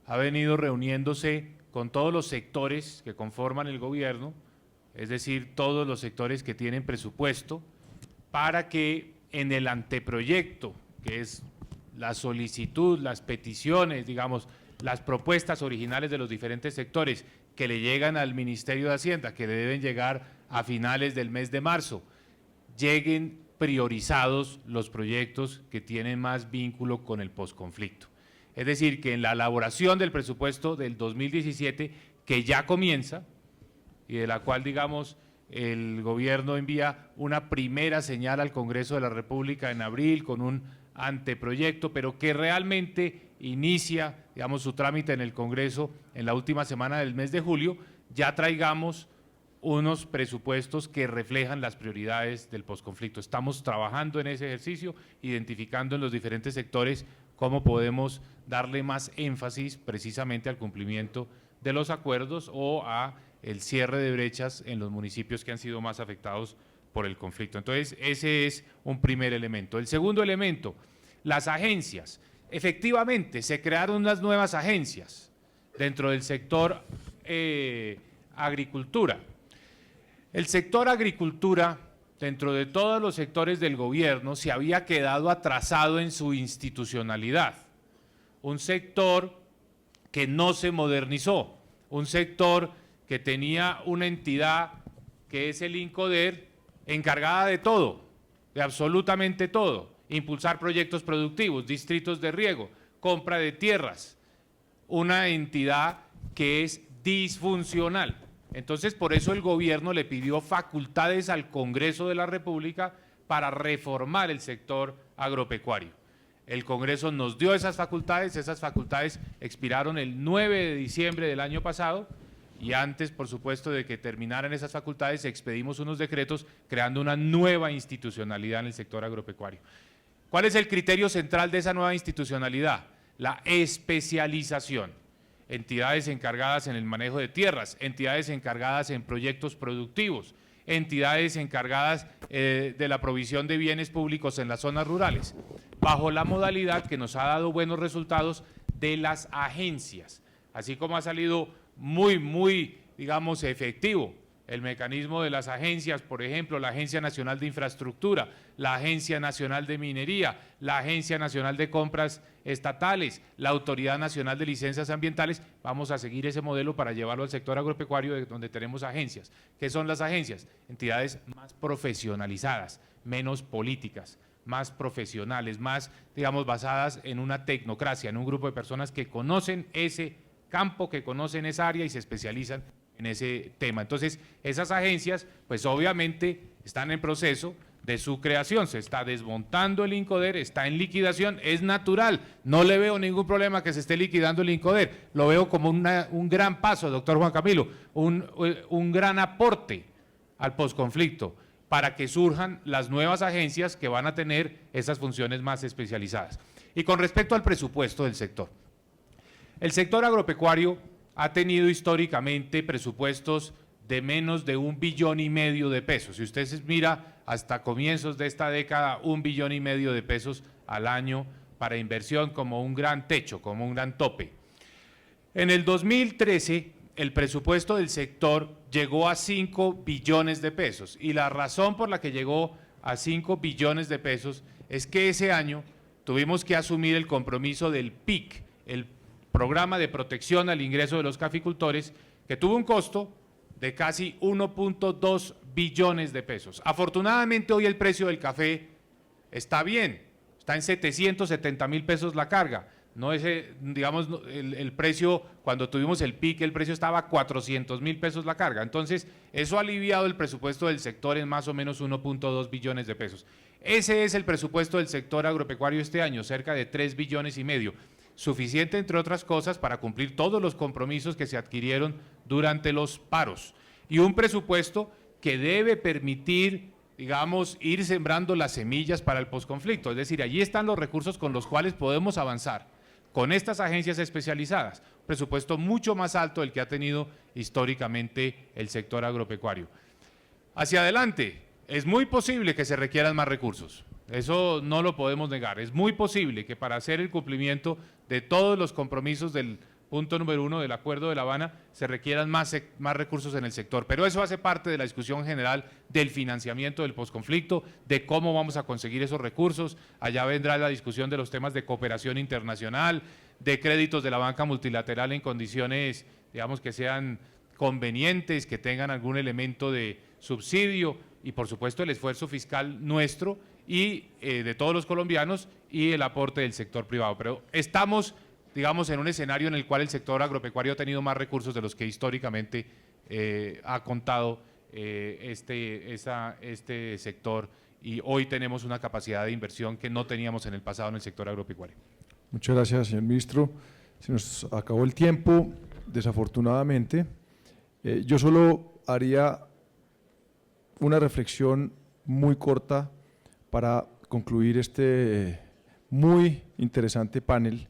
Speaker 5: ha venido reuniéndose con todos los sectores que conforman el gobierno, es decir, todos los sectores que tienen presupuesto, para que en el anteproyecto, que es la solicitud, las peticiones, digamos, las propuestas originales de los diferentes sectores que le llegan al Ministerio de Hacienda, que le deben llegar a finales del mes de marzo, lleguen priorizados los proyectos que tienen más vínculo con el posconflicto. Es decir, que en la elaboración del presupuesto del 2017, que ya comienza, y de la cual, digamos, el gobierno envía una primera señal al Congreso de la República en abril con un anteproyecto, pero que realmente inicia, digamos, su trámite en el Congreso en la última semana del mes de julio, ya traigamos unos presupuestos que reflejan las prioridades del posconflicto. Estamos trabajando en ese ejercicio, identificando en los diferentes sectores cómo podemos darle más énfasis precisamente al cumplimiento de los acuerdos o a el cierre de brechas en los municipios que han sido más afectados por el conflicto. Entonces, ese es un primer elemento. El segundo elemento, las agencias. Efectivamente, se crearon unas nuevas agencias dentro del sector agricultura. El sector agricultura, dentro de todos los sectores del gobierno, se había quedado atrasado en su institucionalidad. Un sector que no se modernizó, un sector que tenía una entidad que es el INCODER, encargada de todo, de absolutamente todo, impulsar proyectos productivos, distritos de riego, compra de tierras, una entidad que es disfuncional. Entonces, por eso el gobierno le pidió facultades al Congreso de la República para reformar el sector agropecuario. El Congreso nos dio esas facultades expiraron el 9 de diciembre del año pasado, y antes, por supuesto, de que terminaran esas facultades, expedimos unos decretos creando una nueva institucionalidad en el sector agropecuario. ¿Cuál es el criterio central de esa nueva institucionalidad? La especialización. Entidades encargadas en el manejo de tierras, entidades encargadas en proyectos productivos, entidades encargadas de la provisión de bienes públicos en las zonas rurales, bajo la modalidad que nos ha dado buenos resultados de las agencias, así como ha salido muy, digamos, efectivo el mecanismo de las agencias, por ejemplo, la Agencia Nacional de Infraestructura, la Agencia Nacional de Minería, la Agencia Nacional de Compras Estatales, la Autoridad Nacional de Licencias Ambientales. Vamos a seguir ese modelo para llevarlo al sector agropecuario, donde tenemos agencias. ¿Qué son las agencias? Entidades más profesionalizadas, menos políticas, más profesionales, más, digamos, basadas en una tecnocracia, en un grupo de personas que conocen ese campo, que conocen esa área y se especializan en ese tema. Entonces, esas agencias, pues obviamente están en proceso de su creación, se está desmontando el INCODER, está en liquidación, es natural, no le veo ningún problema que se esté liquidando el INCODER, lo veo como un gran paso, doctor Juan Camilo, un gran aporte al posconflicto para que surjan las nuevas agencias que van a tener esas funciones más especializadas. Y con respecto al presupuesto del sector, el sector agropecuario ha tenido históricamente presupuestos de menos de $1,5 billones de pesos. Si usted se mira hasta comienzos de esta década, $1,5 billones de pesos al año para inversión como un gran techo, como un gran tope. En el 2013, el presupuesto del sector llegó a 5 billones de pesos y la razón por la que llegó a 5 billones de pesos es que ese año tuvimos que asumir el compromiso del PIC, el Programa de Protección al Ingreso de los Caficultores, que tuvo un costo de casi 1.2 billones de pesos. Afortunadamente hoy el precio del café está bien, está en 770.000 pesos la carga. No es, digamos, el precio, cuando tuvimos el PIC, el precio estaba a 400.000 pesos la carga. Entonces, eso ha aliviado el presupuesto del sector en más o menos 1.2 billones de pesos. Ese es el presupuesto del sector agropecuario este año, cerca de 3,5 billones. Suficiente, entre otras cosas, para cumplir todos los compromisos que se adquirieron durante los paros. Y un presupuesto que debe permitir, digamos, ir sembrando las semillas para el posconflicto. Es decir, allí están los recursos con los cuales podemos avanzar con estas agencias especializadas. Un presupuesto mucho más alto del que ha tenido históricamente el sector agropecuario. Hacia adelante, es muy posible que se requieran más recursos. Eso no lo podemos negar. Es muy posible que para hacer el cumplimiento de todos los compromisos del punto número 1 del Acuerdo de La Habana se requieran más recursos en el sector. Pero eso hace parte de la discusión general del financiamiento del posconflicto, de cómo vamos a conseguir esos recursos. Allá vendrá la discusión de los temas de cooperación internacional, de créditos de la banca multilateral en condiciones, digamos, que sean convenientes, que tengan algún elemento de subsidio y, por supuesto, el esfuerzo fiscal nuestro y de todos los colombianos y el aporte del sector privado. Pero estamos, digamos, en un escenario en el cual el sector agropecuario ha tenido más recursos de los que históricamente ha contado este sector, y hoy tenemos una capacidad de inversión que no teníamos en el pasado en el sector agropecuario.
Speaker 2: Muchas gracias, señor ministro. Se nos acabó el tiempo, desafortunadamente. Yo solo haría una reflexión muy corta para concluir este muy interesante panel,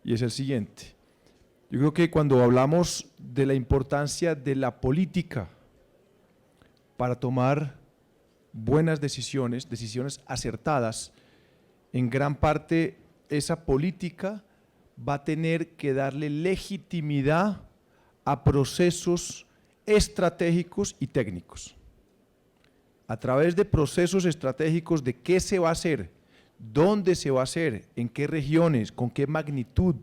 Speaker 2: y es el siguiente. Yo creo que cuando hablamos de la importancia de la política para tomar buenas decisiones, decisiones acertadas, en gran parte esa política va a tener que darle legitimidad a procesos estratégicos y técnicos. A través de procesos estratégicos de qué se va a hacer, dónde se va a hacer, en qué regiones, con qué magnitud,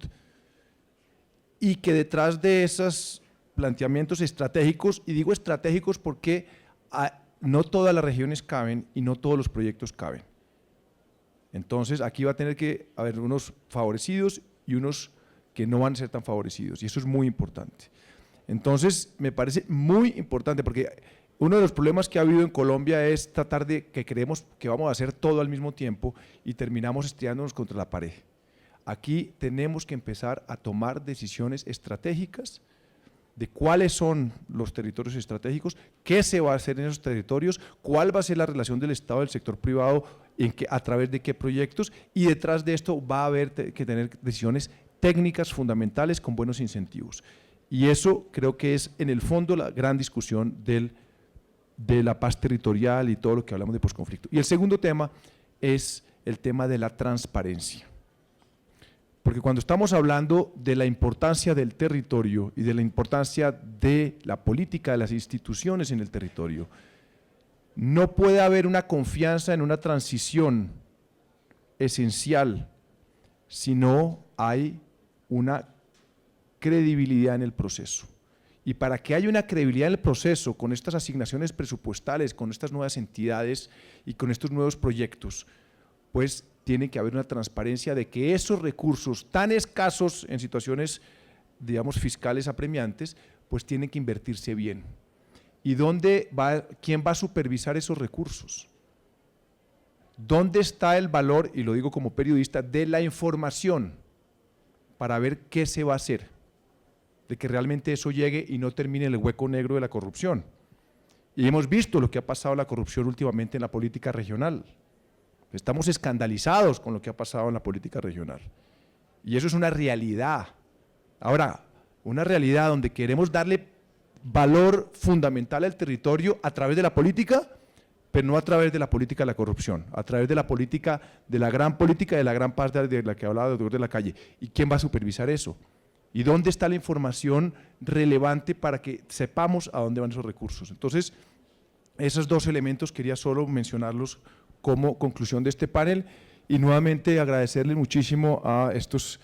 Speaker 2: y que detrás de esos planteamientos estratégicos, y digo estratégicos porque no todas las regiones caben y no todos los proyectos caben. Entonces aquí va a tener que haber unos favorecidos y unos que no van a ser tan favorecidos, y eso es muy importante. Entonces, me parece muy importante, porque uno de los problemas que ha habido en Colombia es tratar de que creemos que vamos a hacer todo al mismo tiempo y terminamos estrellándonos contra la pared. Aquí tenemos que empezar a tomar decisiones estratégicas de cuáles son los territorios estratégicos, qué se va a hacer en esos territorios, cuál va a ser la relación del Estado y del sector privado, a través de qué proyectos, y detrás de esto va a haber que tener decisiones técnicas fundamentales con buenos incentivos. Y eso creo que es en el fondo la gran discusión de la paz territorial y todo lo que hablamos de posconflicto. Y el segundo tema es el tema de la transparencia. Porque cuando estamos hablando de la importancia del territorio y de la importancia de la política de las instituciones en el territorio, no puede haber una confianza en una transición esencial si no hay una credibilidad en el proceso. Y para que haya una credibilidad en el proceso, con estas asignaciones presupuestales, con estas nuevas entidades y con estos nuevos proyectos, pues tiene que haber una transparencia de que esos recursos tan escasos en situaciones, digamos, fiscales apremiantes, pues tienen que invertirse bien. ¿Y quién va a supervisar esos recursos? ¿Dónde está el valor, y lo digo como periodista, de la información para ver qué se va a hacer? De que realmente eso llegue y no termine en el hueco negro de la corrupción. Y hemos visto lo que ha pasado la corrupción últimamente en la política regional. Estamos escandalizados con lo que ha pasado en la política regional. Y eso es una realidad. Ahora, una realidad donde queremos darle valor fundamental al territorio a través de la política, pero no a través de la política de la corrupción, a través de la política, de la gran política de la gran paz de la que hablaba el doctor de la Calle. ¿Y quién va a supervisar eso? ¿Y dónde está la información relevante para que sepamos a dónde van esos recursos? Entonces, esos dos elementos quería solo mencionarlos como conclusión de este panel, y nuevamente agradecerle muchísimo a estos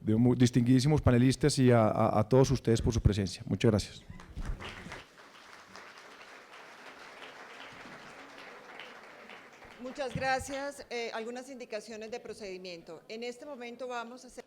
Speaker 2: distinguidísimos panelistas y a todos ustedes por su presencia. Muchas gracias.
Speaker 1: Muchas gracias. Algunas indicaciones de procedimiento. En este momento vamos a hacer...